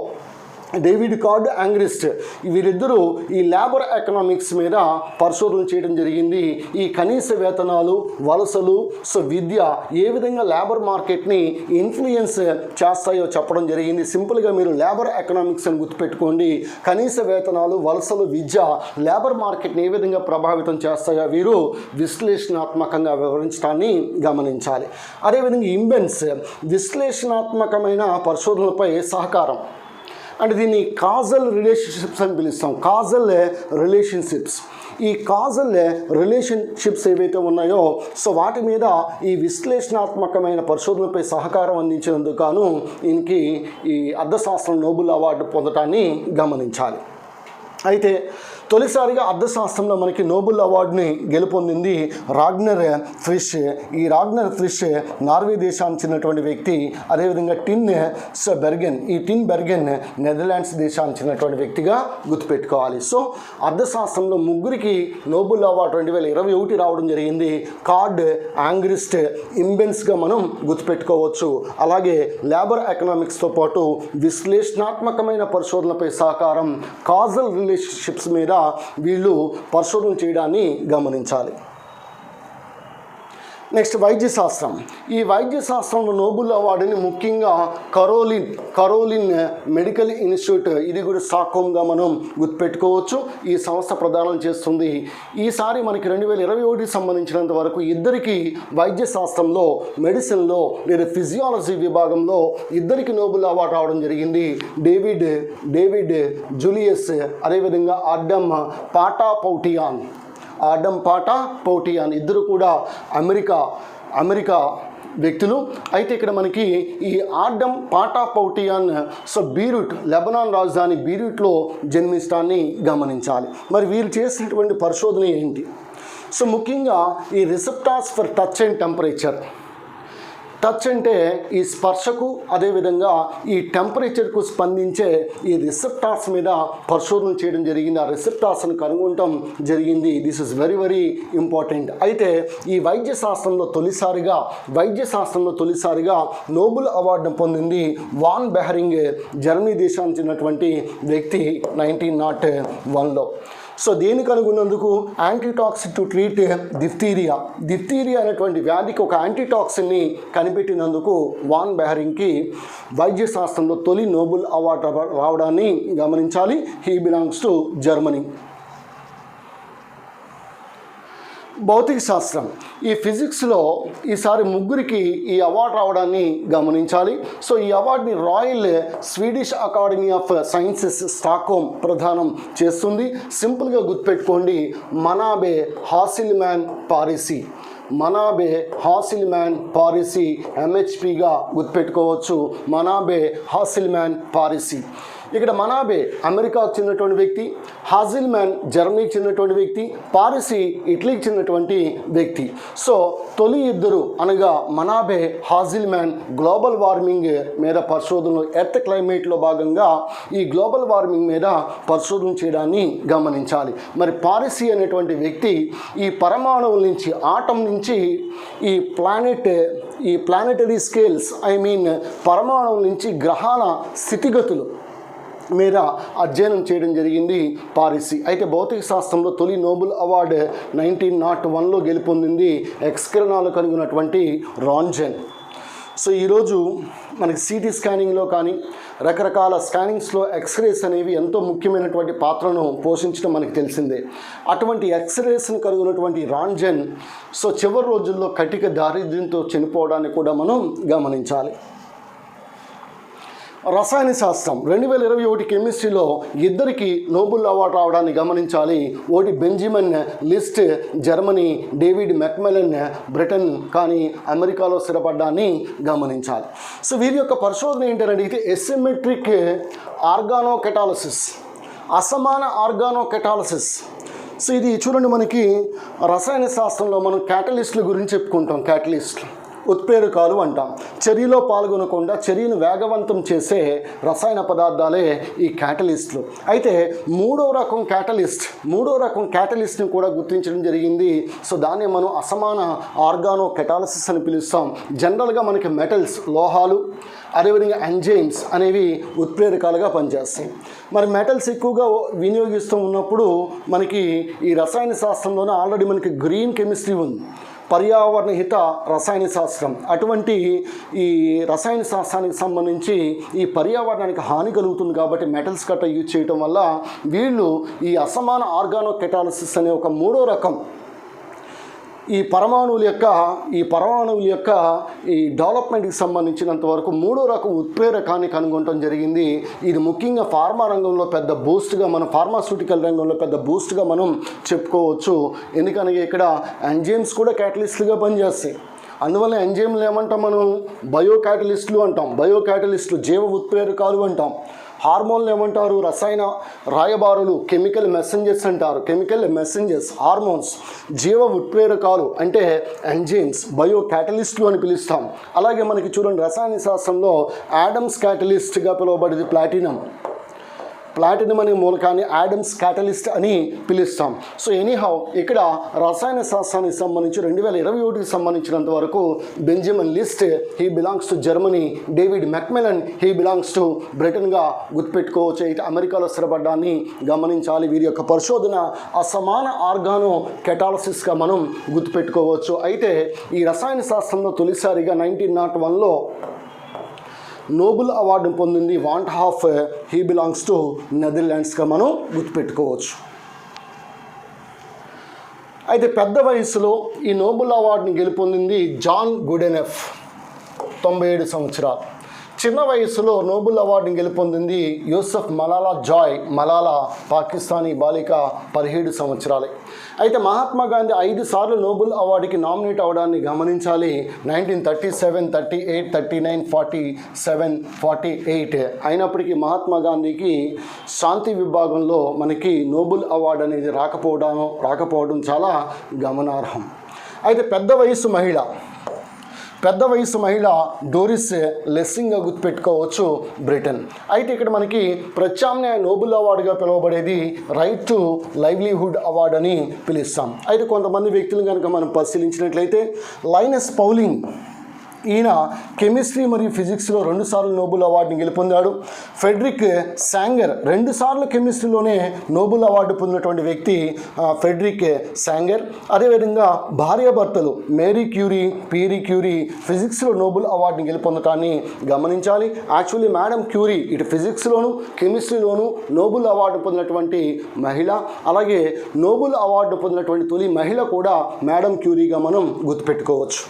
డేవిడ్ కార్డ్, యాంగ్రిస్ట్ వీరిద్దరూ ఈ లేబర్ ఎకనామిక్స్ మీద పరిశోధన చేయడం జరిగింది. ఈ కనీస వేతనాలు, వలసలు, సో విద్య ఏ విధంగా లేబర్ మార్కెట్ని ఇన్ఫ్లుయెన్స్ చేస్తాయో చెప్పడం జరిగింది. సింపుల్గా మీరు లేబర్ ఎకనామిక్స్ అని గుర్తుపెట్టుకోండి. కనీస వేతనాలు, వలసలు, విద్య లేబర్ మార్కెట్ని ఏ విధంగా ప్రభావితం చేస్తాయో వీరు విశ్లేషణాత్మకంగా వివరించడాన్ని గమనించాలి. అదేవిధంగా ఇంబెన్స్ విశ్లేషణాత్మకమైన పరిశోధనలపై సహకారం, అంటే దీన్ని కాజల్ రిలేషన్షిప్స్ అని పిలుస్తాం. ఈ కాజల్ రిలేషన్షిప్స్ ఏవైతే ఉన్నాయో సో వాటి మీద ఈ విశ్లేషణాత్మకమైన పరిశోధనలపై సహకారం అందించినందుకు గాను ఈయనకి ఈ అర్థశాస్త్రం నోబెల్ అవార్డు పొందటాన్ని గమనించాలి. అయితే తొలిసారిగా అర్థశాస్త్రంలో మనకి నోబెల్ అవార్డుని గెలుపొందింది రాగ్నర్ ఫ్రిష్. ఈ రాగ్నర్ ఫ్రిష్ నార్వే దేశానికి చెందినటువంటి వ్యక్తి. అదేవిధంగా టిన్ బెర్గెన్ నెదర్లాండ్స్ దేశానికి చెందినటువంటి వ్యక్తిగా గుర్తుపెట్టుకోవాలి. సో అర్థశాస్త్రంలో 3కి నోబెల్ అవార్డు 2021 రావడం జరిగింది. కార్డ్, యాంగ్రిస్ట్, ఇంబెన్స్గా మనం గుర్తుపెట్టుకోవచ్చు. అలాగే లేబర్ ఎకనామిక్స్తో పాటు విశ్లేషణాత్మకమైన పరిశోధనలపై సహకారం, కాజల్ రిలేషన్షిప్స్ మీద వీళ్ళు పరిశోధన చేయడాన్ని గమనించాలి. నెక్స్ట్ వైద్య శాస్త్రం. ఈ వైద్య శాస్త్రంలో నోబెల్ అవార్డుని ముఖ్యంగా కరోలిన్ మెడికల్ ఇన్స్టిట్యూట్, ఇది కూడా స్టాక్హోమ్గా మనం గుర్తుపెట్టుకోవచ్చు, ఈ సంస్థ ప్రదానం చేస్తుంది. ఈసారి మనకి 2021 సంబంధించినంత వరకు ఇద్దరికి వైద్య శాస్త్రంలో, మెడిసిన్లో లేదా ఫిజియాలజీ విభాగంలో ఇద్దరికి నోబెల్ అవార్డు రావడం జరిగింది. డేవిడ్ జూలియస్, అదేవిధంగా ఆడమ్ పాటాపౌటియాన్ ఇద్దరు కూడా అమెరికా వ్యక్తులు. అయితే ఇక్కడ మనకి ఈ ఆడమ్ పాటాపౌటియాన్ లెబనాన్ రాజధాని బీరూట్లో జన్మించడాన్ని గమనించాలి. మరి వీరు చేసినటువంటి పరిశోధన ఏంటి? ముఖ్యంగా ఈ receptors for touch and temperature. Touch అంటే ఈ స్పర్శకు, అదేవిధంగా ఈ టెంపరేచర్కు స్పందించే ఈ రిసెప్టార్స్ మీద పరిశోధన చేయడం జరిగింది. ఆ రిసెప్టార్స్ని కనుగొనడం జరిగింది. This is very very important. అయితే ఈ వైద్య శాస్త్రంలో తొలిసారిగా నోబెల్ అవార్డును పొందింది వాన్ బెహరింగ్, జర్మనీ దేశానికి చెందినటువంటి వ్యక్తి 1901లో. దేని కనుగొన్నందుకు యాంటీటాక్సిన్ టు ట్రీట్ డిఫ్తీరియా అనేటువంటి వ్యాధికి ఒక యాంటీటాక్సిన్ని కనిపెట్టినందుకు వాన్ బెహరింగ్కి వైద్య శాస్త్రంలో తొలి నోబెల్ అవార్డు రావడాన్ని గమనించాలి. He belongs to Germany. భౌతిక శాస్త్రం. ఈ ఫిజిక్స్లో ఈసారి ముగ్గురికి ఈ అవార్డు రావడాన్ని గమనించాలి. ఈ అవార్డుని royal Swedish academy of sciences Stockholm ప్రదానం చేస్తుంది. సింపుల్గా గుర్తుపెట్టుకోండి, మనాబే హాసిల్మ్యాన్ పారిసి MHPగా గుర్తుపెట్టుకోవచ్చు. మనాబే హాసిల్మ్యాన్ పారిసి. ఇక్కడ మనాబే అమెరికాకు చెందినటువంటి వ్యక్తి, హాజిల్మ్యాన్ జర్మనీకి చెందినటువంటి వ్యక్తి, పారిసి ఇటలీకి చెందినటువంటి వ్యక్తి. తొలి ఇద్దరు అనగా మనాబే, హాజిల్మ్యాన్ గ్లోబల్ వార్మింగ్ మీద పరిశోధనలు, ఎర్త్ క్లైమేట్లో భాగంగా ఈ గ్లోబల్ వార్మింగ్ మీద పరిశోధన చేయడాన్ని గమనించాలి. మరి పారిసి అనేటువంటి వ్యక్తి ఈ పరమాణువుల నుంచి, ఆటం నుంచి ఈ ప్లానెటరీ స్కేల్స్, పరమాణువుల నుంచి గ్రహాల స్థితిగతులు మీద అధ్యయనం చేయడం జరిగింది పారిసి. అయితే భౌతిక శాస్త్రంలో తొలి నోబెల్ అవార్డు 1901లో గెలుపొందింది ఎక్స్కిరణాలు కనుగొన్నటువంటి రాంజన్. ఈరోజు మనకి సిటీ స్కానింగ్లో కానీ రకరకాల స్కానింగ్స్లో ఎక్స్రేస్ అనేవి ఎంతో ముఖ్యమైనటువంటి పాత్రను పోషించడం మనకు తెలిసిందే. అటువంటి ఎక్స్రేస్ని కనుగొన్నటువంటి రాంజన్ చివరి రోజుల్లో కటిక దారిద్ర్యంతో చనిపోవడాన్ని కూడా మనం గమనించాలి. రసాయన శాస్త్రం. 2021 కెమిస్ట్రీలో ఇద్దరికి నోబెల్ అవార్డు రావడాన్ని గమనించాలి. ఒకటి Benjamin List, Germany, David MacMillan, Britain, కానీ అమెరికాలో స్థిరపడ్డాన్ని గమనించాలి. వీరి యొక్క పరిశోధన ఏంటని అడిగితే ఎసిమెట్రిక్ ఆర్గానోకెటాలసిస్, అసమాన ఆర్గానోకెటాలసిస్. ఇది చూడండి, మనకి రసాయన శాస్త్రంలో మనం క్యాటలిస్టుల గురించి చెప్పుకుంటాం. క్యాటలిస్టులు ఉత్ప్రేరకాలు అంటాం. చర్యలో పాల్గొనకుండా చర్యను వేగవంతం చేసే రసాయన పదార్థాలే ఈ క్యాటలిస్టులు. అయితే మూడో రకం క్యాటలిస్ట్ని కూడా గుర్తించడం జరిగింది. దాన్ని మనం అసమాన ఆర్గానో కెటాలసిస్ అని పిలుస్తాం. జనరల్గా మనకి మెటల్స్, లోహాలు, అదేవిధంగా ఎంజైమ్స్ అనేవి ఉత్ప్రేరకాలుగా పనిచేస్తాయి. మరి మెటల్స్ ఎక్కువగా వినియోగిస్తూ ఉన్నప్పుడు మనకి ఈ రసాయన శాస్త్రంలోనే ఆల్రెడీ మనకి గ్రీన్ కెమిస్ట్రీ ఉంది, పర్యావరణ హిత రసాయన శాస్త్రం. అటువంటి ఈ రసాయన శాస్త్రానికి సంబంధించి ఈ పర్యావరణానికి హాని కలుగుతుంది కాబట్టి మెటల్స్ కట్ట యూజ్ చేయటం వల్ల వీళ్ళు ఈ అసమాన ఆర్గానో కెటాలసిస్ అనే ఒక మూడో రకం ఈ పరమాణువుల యొక్క ఈ డెవలప్మెంట్కి సంబంధించినంత వరకు మూడో రకం ఉత్ప్రేరకాన్ని కనుగొనడం జరిగింది. ఇది ముఖ్యంగా ఫార్మా రంగంలో పెద్ద బూస్ట్గా, మన ఫార్మాస్యూటికల్ రంగంలో పెద్ద బూస్ట్గా మనం చెప్పుకోవచ్చు. ఎందుకనగా ఇక్కడ ఎంజైమ్స్ కూడా క్యాటలిస్టులుగా పనిచేస్తాయి. అందువల్ల ఎంజైమ్లు ఏమంటాం మనం? బయో క్యాటలిస్టులు అంటాం. బయో క్యాటలిస్టులు జీవ ఉత్ప్రేరకాలు అంటాం. హార్మోన్లు ఏమంటారు? రసాయన రాయబారులు, కెమికల్ మెసెంజర్స్ అంటారు. Chemical messengers, hormones. జీవ ఉత్ప్రేరకాలు అంటే ఎంజైమ్స్, బయో క్యాటలిస్టులు అని పిలుస్తాం. అలాగే మనకి చూడండి, రసాయన శాస్త్రంలో యాడమ్స్ క్యాటలిస్ట్గా పిలువబడేది ప్లాటినం. ప్లాటినం అనే మూలకాన్ని యాడమ్స్ క్యాటలిస్ట్ అని పిలుస్తాం. సో ఎనీహౌ ఇక్కడ రసాయన శాస్త్రానికి సంబంధించి 2021కి సంబంధించినంత వరకు Benjamin List he belongs to Germany, David MacMillan he belongs to బ్రిటన్గా గుర్తుపెట్టుకోవచ్చు. అయితే అమెరికాలో స్థిరపడ్డాన్ని గమనించాలి. వీరి యొక్క పరిశోధన అసమాన ఆర్గానో కెటాలసిస్గా మనం గుర్తుపెట్టుకోవచ్చు. అయితే ఈ రసాయన శాస్త్రంలో తొలిసారిగా 1901లో నోబెల్ అవార్డును పొందింది van't Hoff he belongs to నెదర్లాండ్స్గా మనం గుర్తుపెట్టుకోవచ్చు. అయితే పెద్ద వయసులో ఈ నోబెల్ అవార్డుని గెలుపొందింది జాన్ గుడెనెఫ్, 97 సంవత్సరాలు. చిన్న వయసులో నోబెల్ అవార్డుని గెలుపొందింది యూసఫ్ మలాలా జాయ్, మలాలా పాకిస్తానీ బాలిక, 17 సంవత్సరాలే. అయితే మహాత్మా గాంధీ 5 సార్లు నోబెల్ అవార్డుకి నామినేట్ అవడాన్ని గమనించాలి. 1937, 38, 39, 47, 48. అయినప్పటికీ మహాత్మా గాంధీకి శాంతి విభాగంలో మనకి నోబెల్ అవార్డు అనేది రాకపోవడం చాలా గమనార్హం. అయితే పెద్ద వయసు మహిళ డోరిస్ లెస్సింగ్గా గుర్తుపెట్టుకోవచ్చు, బ్రిటన్. అయితే ఇక్కడ మనకి ప్రత్యామ్నాయ నోబెల్ అవార్డుగా పిలువబడేది రైట్ టు లైవ్లీహుడ్ అవార్డు అని పిలుస్తాం. అయితే కొంతమంది వ్యక్తులు కనుక మనం పరిశీలించినట్లయితే లైనస్ పౌలింగ్, ఈయన కెమిస్ట్రీ మరియు ఫిజిక్స్లో 2 సార్లు నోబెల్ అవార్డుని గెలుపొందాడు. ఫ్రెడరిక్ శాంగర్ 2 సార్లు కెమిస్ట్రీలోనే నోబెల్ అవార్డు పొందినటువంటి వ్యక్తి ఫ్రెడరిక్ శాంగర్. అదేవిధంగా భార్యాభర్తలు మేరీ క్యూరీ, పీరీ క్యూరీ ఫిజిక్స్లో నోబెల్ అవార్డుని గెలుపొందటాన్ని గమనించాలి. యాక్చువల్లీ మేడం క్యూరీ ఇటు ఫిజిక్స్లోను కెమిస్ట్రీలోను నోబెల్ అవార్డు పొందినటువంటి మహిళ. అలాగే నోబెల్ అవార్డు పొందినటువంటి తొలి మహిళ కూడా మేడం క్యూరీగా మనం గుర్తుపెట్టుకోవచ్చు.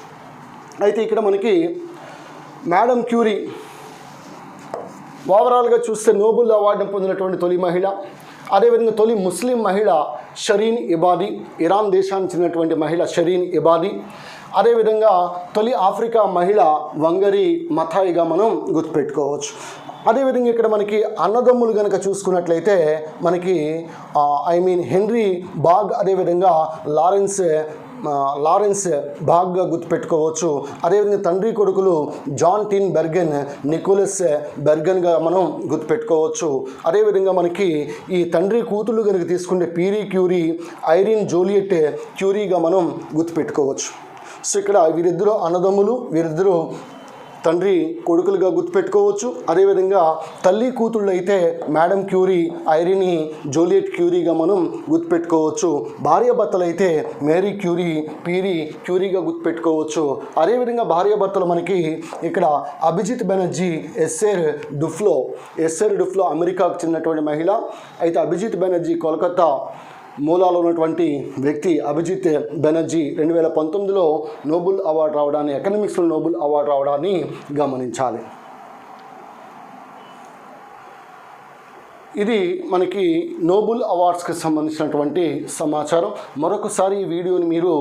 అయితే ఇక్కడ మనకి మేడం క్యూరీ ఓవరాల్గా చూస్తే నోబెల్ అవార్డును పొందినటువంటి తొలి మహిళ. అదేవిధంగా తొలి ముస్లిం మహిళ షరీన్ ఇబాదీ, ఇరాన్ దేశానికి చెందినటువంటి మహిళ షరీన్ ఇబాదీ. అదేవిధంగా తొలి ఆఫ్రికా మహిళ వంగరి మథాయిగా మనం గుర్తుపెట్టుకోవచ్చు. అదేవిధంగా ఇక్కడ మనకి అన్నదమ్ములు కనుక చూసుకున్నట్లయితే మనకి హెన్రీ బాగ్, అదేవిధంగా లారెన్స్ బాగ్గా గుర్తుపెట్టుకోవచ్చు. అదేవిధంగా తండ్రి కొడుకులు జాన్ టిన్ బెర్గెన్, నికోలస్ బెర్గన్గా మనం గుర్తుపెట్టుకోవచ్చు. అదేవిధంగా మనకి ఈ తండ్రి కూతుళ్ళు కనుక తీసుకుంటే పీరీ క్యూరీ, ఐరిన్ జూలియట్ క్యూరీగా మనం గుర్తుపెట్టుకోవచ్చు. సో ఇక్కడ వీరిద్దరూ అన్నదమ్ములు, వీరిద్దరూ తండ్రి కొడుకులుగా గుర్తుపెట్టుకోవచ్చు. అదేవిధంగా తల్లి కూతుళ్ళు అయితే మేడం క్యూరీ, ఐరిని జూలియట్ క్యూరీగా మనం గుర్తుపెట్టుకోవచ్చు. భార్యాభర్తలు అయితే మేరీ క్యూరీ, పీరీ క్యూరీగా గుర్తుపెట్టుకోవచ్చు. అదేవిధంగా భార్యాభర్తలు మనకి ఇక్కడ అభిజిత్ బెనర్జీ, ఎస్సెర్ డుఫ్లో అమెరికాకు చెందినటువంటి మహిళ. అయితే అభిజిత్ బెనర్జీ కోల్కతా మూలాలో ఉన్నటువంటి వ్యక్తి. అభిజిత్ బెనర్జీ 2019లో నోబెల్ అవార్డు రావడాన్ని, ఎకనామిక్స్లో నోబెల్ అవార్డు రావడాన్ని గమనించాలి. ఇది మనకి నోబెల్ అవార్డ్స్కి సంబంధించినటువంటి సమాచారం. మరొకసారి ఈ వీడియోని మీరు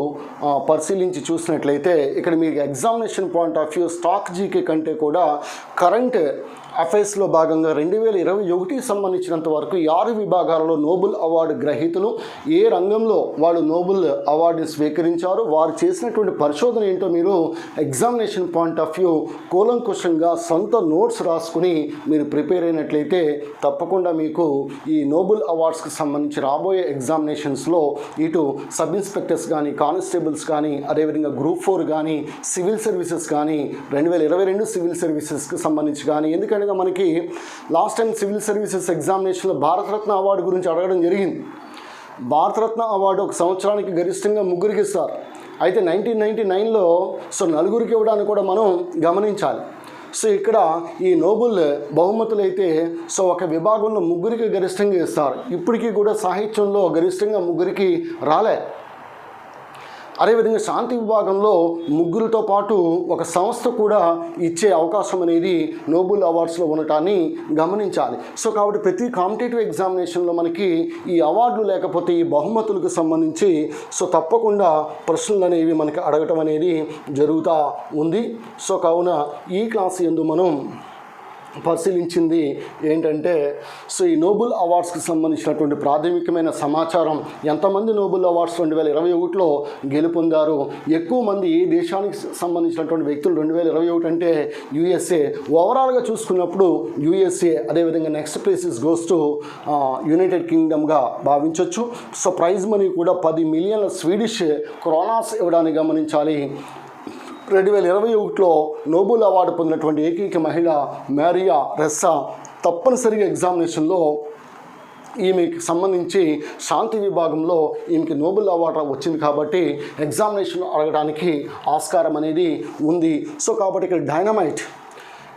పరిశీలించి చూసినట్లయితే ఇక్కడ మీకు examination point of view stock GK కంటే కూడా కరెంట్ అఫైర్స్లో భాగంగా 2021కి సంబంధించినంత వరకు 6 విభాగాలలో నోబెల్ అవార్డు గ్రహీతలు ఏ రంగంలో వాళ్ళు నోబెల్ అవార్డుని స్వీకరించారు, వారు చేసినటువంటి పరిశోధన ఏంటో మీరు ఎగ్జామినేషన్ పాయింట్ ఆఫ్ వ్యూ కూలంకుషంగా సొంత నోట్స్ రాసుకుని మీరు ప్రిపేర్ అయినట్లయితే తప్పకుండా మీకు ఈ నోబెల్ అవార్డ్స్కి సంబంధించి రాబోయే ఎగ్జామినేషన్స్లో ఇటు సబ్ ఇన్స్పెక్టర్స్ కానీ, కానిస్టేబుల్స్ కానీ, అదేవిధంగా గ్రూప్ 4 కానీ, సివిల్ సర్వీసెస్ కానీ, 2022 సివిల్ సర్వీసెస్కి సంబంధించి కానీ, ఎందుకంటే మనకి లాస్ట్ టైం సివిల్ సర్వీసెస్ ఎగ్జామినేషన్లో భారతరత్న అవార్డు గురించి అడగడం జరిగింది. భారతరత్న అవార్డు ఒక సంవత్సరానికి గరిష్టంగా 3కి ఇస్తారు. అయితే 1999లో 4కి ఇవ్వడానికి కూడా మనం గమనించాలి. సో ఇక్కడ ఈ నోబెల్ బహుమతులు అయితే ఒక విభాగంలో 3కి గరిష్టంగా ఇస్తారు. ఇప్పటికీ కూడా సాహిత్యంలో గరిష్టంగా 3కి రాలే. అదేవిధంగా శాంతి విభాగంలో 3తో పాటు ఒక సంస్థ కూడా ఇచ్చే అవకాశం అనేది నోబెల్ అవార్డ్స్లో ఉండటాన్ని గమనించాలి. సో కాబట్టి ప్రతి కాంపిటేటివ్ ఎగ్జామినేషన్లో మనకి ఈ అవార్డులు లేకపోతే ఈ బహుమతులకు సంబంధించి తప్పకుండా ప్రశ్నలు అనేవి మనకి అడగటం అనేది జరుగుతూ ఉంది. సో కావున ఈ క్లాస్ యందు మనం పరిశీలించింది ఏంటంటే, సో ఈ నోబెల్ అవార్డ్స్కి సంబంధించినటువంటి ప్రాథమికమైన సమాచారం, ఎంతమంది నోబెల్ అవార్డ్స్ 2021లో గెలుపొందారు, ఎక్కువ మంది ఏ దేశానికి సంబంధించినటువంటి వ్యక్తులు 2021 అంటే యుఎస్ఏ. ఓవరాల్గా చూసుకున్నప్పుడు యుఎస్ఏ, అదేవిధంగా next places goes to United కింగ్డమ్గా భావించవచ్చు. సో ప్రైజ్ మనీ కూడా 10 మిలియన్ల స్వీడిష్ క్రోనాస్ ఇవ్వడానికి గమనించాలి. 2021లో నోబెల్ అవార్డు పొందినటువంటి ఏకైక మహిళ మారియా రెస్సా. తప్పనిసరిగా ఎగ్జామినేషన్లో ఈమెకి సంబంధించి శాంతి విభాగంలో ఈమెకి నోబెల్ అవార్డు వచ్చింది కాబట్టి ఎగ్జామినేషన్ అడగడానికి ఆస్కారం అనేది ఉంది. సో కాబట్టి ఇక్కడ dynamite,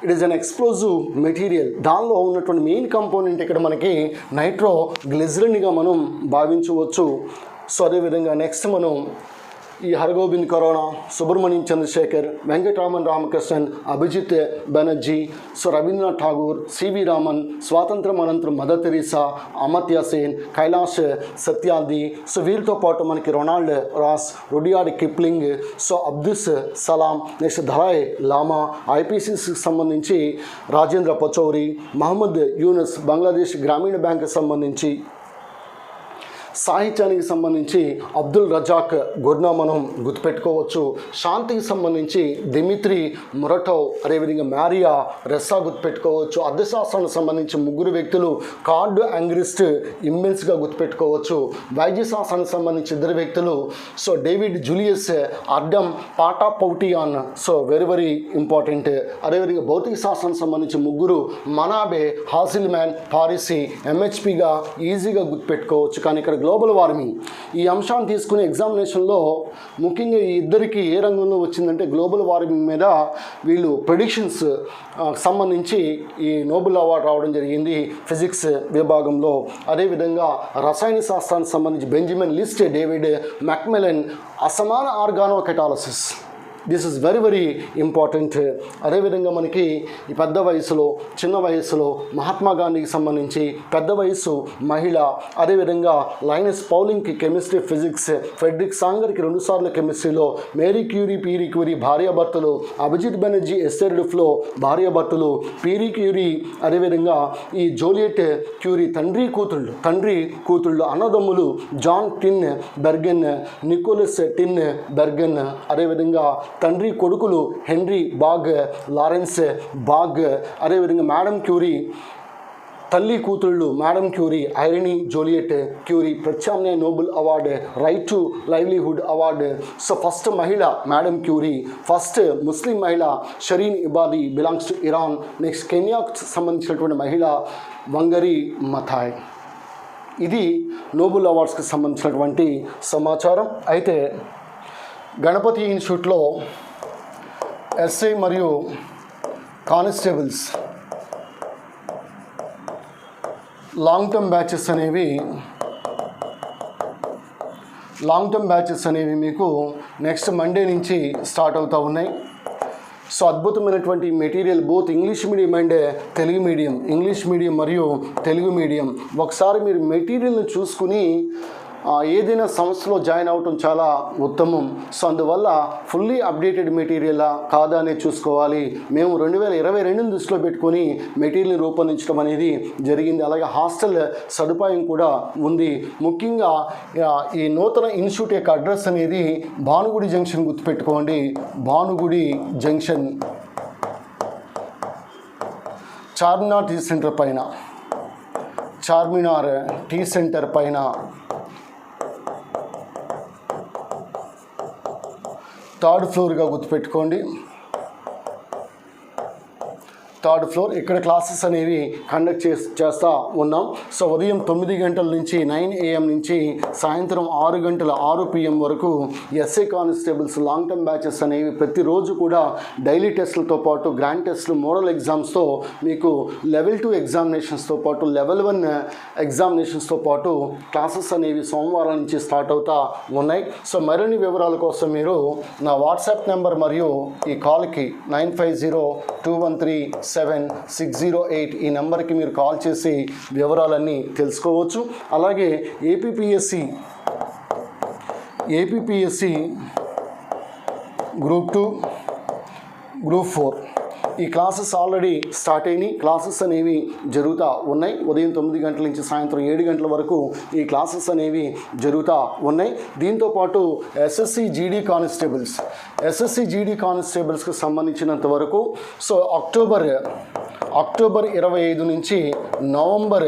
it is an explosive material. దానిలో ఉన్నటువంటి మెయిన్ కంపోనెంట్ ఇక్కడ మనకి నైట్రో గ్లిజరిన్గా మనం భావించవచ్చు. సో అదేవిధంగా నెక్స్ట్ మనం ఈ హరగోబింద్ ఖరోనా, సుబ్రహ్మణ్యం చంద్రశేఖర్, వెంకటరామన్ రామకృష్ణన్, అభిజిత్ బెనర్జీ, సో రవీంద్రనాథ్ ఠాగూర్, సివి రామన్, స్వాతంత్రం అనంతరం mother Teresa, Amartya Sen, Kailash Satyarthi, so వీరితో పాటు మనకి రొనాల్డ్ రాస్, రుడియార్డ్ కిప్లింగ్, సో అబ్దుస్ సలాం, నెక్స్ట్ దలాయ్ లామా, ఐపీసీకి సంబంధించి రాజేంద్ర పచౌరి, మహమ్మద్ యూనస్, బంగ్లాదేశ్ గ్రామీణ బ్యాంక్కి సంబంధించి, సాహిత్యానికి సంబంధించి అబ్దుల్ రజాక్ గుర్నా మనం గుర్తుపెట్టుకోవచ్చు. శాంతికి సంబంధించి దిమిత్రి మురటోవ్, అదేవిధంగా మారియా రెస్సా గుర్తుపెట్టుకోవచ్చు. అర్థశాస్త్రానికి సంబంధించి 3 వ్యక్తులు కార్డ్ యాంగ్రిస్ట్ ఇమ్మెన్స్గా గుర్తుపెట్టుకోవచ్చు. వైద్యశాస్త్రానికి సంబంధించి 2 వ్యక్తులు, so David Julius Ardem Patapoutian, so very important. అదేవిధంగా భౌతిక శాస్త్రానికి సంబంధించి 3 మనాబే, హాసిల్మ్యాన్, పారిసి, ఎంహెచ్పిగా ఈజీగా గుర్తుపెట్టుకోవచ్చు. కానీ ఇక్కడ గ్లోబల్ వార్మింగ్ ఈ అంశాన్ని తీసుకునే ఎగ్జామినేషన్లో ముఖ్యంగా ఈ ఇద్దరికి ఏ రంగంలో వచ్చిందంటే గ్లోబల్ వార్మింగ్ మీద వీళ్ళు ప్రెడిక్షన్స్ సంబంధించి ఈ నోబెల్ అవార్డు రావడం జరిగింది ఫిజిక్స్ విభాగంలో. అదేవిధంగా రసాయన శాస్త్రానికి సంబంధించి బెంజమిన్ లిస్ట్, డేవిడ్ మెక్మెలన్ అసమాన organo catalysis, this is very important. అదేవిధంగా మనకి ఈ పెద్ద వయసులో, చిన్న వయసులో మహాత్మా గాంధీకి సంబంధించి పెద్ద వయసు మహిళ, అదేవిధంగా లైనస్ పౌలింగ్కి కెమిస్ట్రీ ఫిజిక్స్, ఫ్రెడ్రిక్ సాంగర్కి 2 సార్లు కెమిస్ట్రీలో, మేరీ క్యూరీ, పీరీ క్యూరీ భార్యాభర్తలు, అభిజిత్ బెనర్జీ, ఎస్టర్ డుఫ్లో భార్యాభర్తలు, పీరీ క్యూరీ, అదేవిధంగా ఈ జోలియట్ క్యూరీ తండ్రి కూతుళ్ళు అన్నదమ్ములు, జాన్ టిన్ బెర్గెన్, నికోలస్ టిన్ బెర్గెన్, అదేవిధంగా తండ్రి కొడుకులు హెన్రీ బాగ్, లారెన్స్ బాగ్, అదేవిధంగా మేడం క్యూరీ తల్లి కూతుళ్ళు madam Curie, Irene Joliot Curie. ప్రత్యామ్నాయ Nobel award, right to livelihood award. So first మహిళ మేడం క్యూరీ, ఫస్ట్ ముస్లిం మహిళ Shirin Ebadi, belongs to Iran. Next కెన్యాకు సంబంధించినటువంటి మహిళ వంగరి మథాయ్. ఇది నోబెల్ అవార్డ్స్కి సంబంధించినటువంటి సమాచారం. అయితే గణపతి ఇన్స్టిట్యూట్లో ఎస్ఐ మరియు కానిస్టేబుల్స్ లాంగ్ టర్మ్ బ్యాచెస్ అనేవి మీకు నెక్స్ట్ మండే నుంచి స్టార్ట్ అవుతూ ఉన్నాయి. సో అద్భుతమైనటువంటి material both English medium and Telugu medium, English medium మరియు తెలుగు మీడియం. ఒకసారి మీరు మెటీరియల్ని చూసుకుని ఏదైనా సంస్థలో జాయిన్ అవ్వటం చాలా ఉత్తమం. సో అందువల్ల ఫుల్లీ అప్డేటెడ్ మెటీరియలా కాదా అనేది చూసుకోవాలి. మేము 2022 దృష్టిలో పెట్టుకొని మెటీరియల్ని రూపొందించడం అనేది జరిగింది. అలాగే హాస్టల్ సదుపాయం కూడా ఉంది. ముఖ్యంగా ఈ నూతన ఇన్స్టిట్యూట్ యొక్క అడ్రస్ అనేది భానుగుడి జంక్షన్ గుర్తుపెట్టుకోండి. Bhanugudi junction, Charminar tea centre పైన, చార్మినార్ టీ సెంటర్ పైన 3rd ఫ్లోర్గా గుర్తుపెట్టుకోండి. 3rd floor. ఇక్కడ క్లాసెస్ అనేవి కండక్ట్ చేస్తూ ఉన్నాం. సో ఉదయం 9 గంటల నుంచి 9 AM నుంచి సాయంత్రం 6 గంటల 6 PM వరకు SI constables long term batches అనేవి ప్రతిరోజు కూడా డైలీ టెస్టులతో పాటు గ్రాండ్ టెస్టులు, మోడల్ ఎగ్జామ్స్తో మీకు లెవెల్ 2 ఎగ్జామినేషన్స్తో పాటు లెవెల్ 1 ఎగ్జామినేషన్స్తో పాటు క్లాసెస్ అనేవి సోమవారం నుంచి స్టార్ట్ అవుతూ ఉన్నాయి. సో మరిన్ని వివరాల కోసం మీరు నా వాట్సాప్ నెంబర్ మరియు ఈ కాల్కి 9502137608 ఈ నెంబర్కి మీరు కాల్ చేసి వివరాలన్నీ తెలుసుకోవచ్చు. అలాగే ఏపీపీఎస్సి గ్రూప్ 2, గ్రూప్ 4 ఈ క్లాసెస్ ఆల్రెడీ స్టార్ట్ అయినాయి. క్లాసెస్ అనేవి జరుగుతూ ఉన్నాయి. ఉదయం 9 గంటల నుంచి సాయంత్రం 7 గంటల వరకు ఈ క్లాసెస్ అనేవి జరుగుతూ ఉన్నాయి. దీంతోపాటు ఎస్ఎస్సి జీడీ కానిస్టేబుల్స్కి సంబంధించినంత వరకు సో అక్టోబర్ 25 నుంచి నవంబర్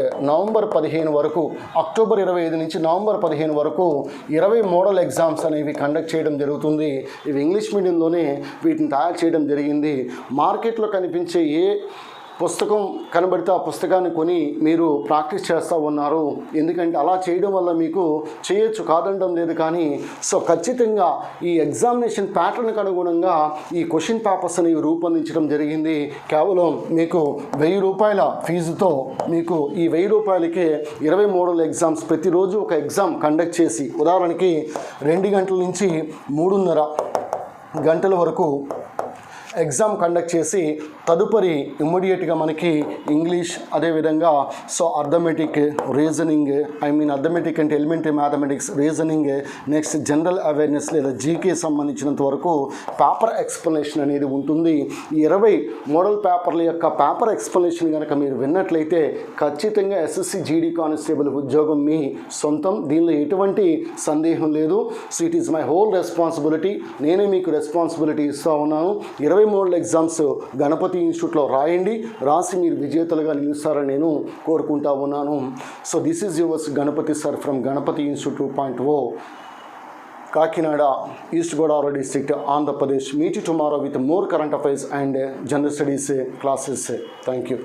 15 వరకు, అక్టోబర్ 25 నుంచి నవంబర్ 15 వరకు 20 మోడల్ ఎగ్జామ్స్ అనేవి కండక్ట్ చేయడం జరుగుతుంది. ఇవి ఇంగ్లీష్ మీడియంలోనే వీటిని తయారు చేయడం జరిగింది. మార్కెట్లో కనిపించే ఏ పుస్తకం కనబడితే ఆ పుస్తకాన్ని కొని మీరు ప్రాక్టీస్ చేస్తూ ఉన్నారు. ఎందుకంటే అలా చేయడం వల్ల మీకు చేయొచ్చు, కాదనడం లేదు. కానీ సో ఖచ్చితంగా ఈ ఎగ్జామినేషన్ ప్యాటర్న్కి అనుగుణంగా ఈ క్వశ్చన్ పేపర్స్ అనేవి రూపొందించడం జరిగింది. కేవలం మీకు 1000 రూపాయల ఫీజుతో మీకు ఈ 1000 రూపాయలకే 20 మోడల్ ఎగ్జామ్స్ ప్రతిరోజు ఒక ఎగ్జామ్ కండక్ట్ చేసి, ఉదాహరణకి 2 గంటల నుంచి 3:30 గంటల వరకు ఎగ్జామ్ కండక్ట్ చేసి తదుపరి ఇమ్మీడియట్గా మనకి ఇంగ్లీష్, అదేవిధంగా సో అర్థమెటిక్, రీజనింగ్, అర్థమెటిక్ అంటే elementary mathematics, reasoning, next general awareness లేదా జీకే సంబంధించినంత వరకు పేపర్ ఎక్స్ప్లెనేషన్ అనేది ఉంటుంది. ఈ 20 మోడల్ పేపర్ల యొక్క పేపర్ ఎక్స్ప్లెనేషన్ కనుక మీరు విన్నట్లయితే ఖచ్చితంగా ఎస్ఎస్సి జీడీ కానిస్టేబుల్ ఉద్యోగం మీ సొంతం. దీనిలో ఎటువంటి సందేహం లేదు. So it is my whole responsibility. నేనే మీకు రెస్పాన్సిబిలిటీ ఇస్తూ ఉన్నాను. 20 మోడల్ ఎగ్జామ్స్ గణపతి ఇన్స్టిట్యూట్లో రాసి మీరు విజేతలుగా నిలుస్తారని నేను కోరుకుంటా ఉన్నాను. So this is yours Ganapathi sir from Ganapathi institute 2.0, Kakinada, east Godavari district, Andhra Pradesh. Meet you tomorrow with more current affairs and general studies classes. Thank you.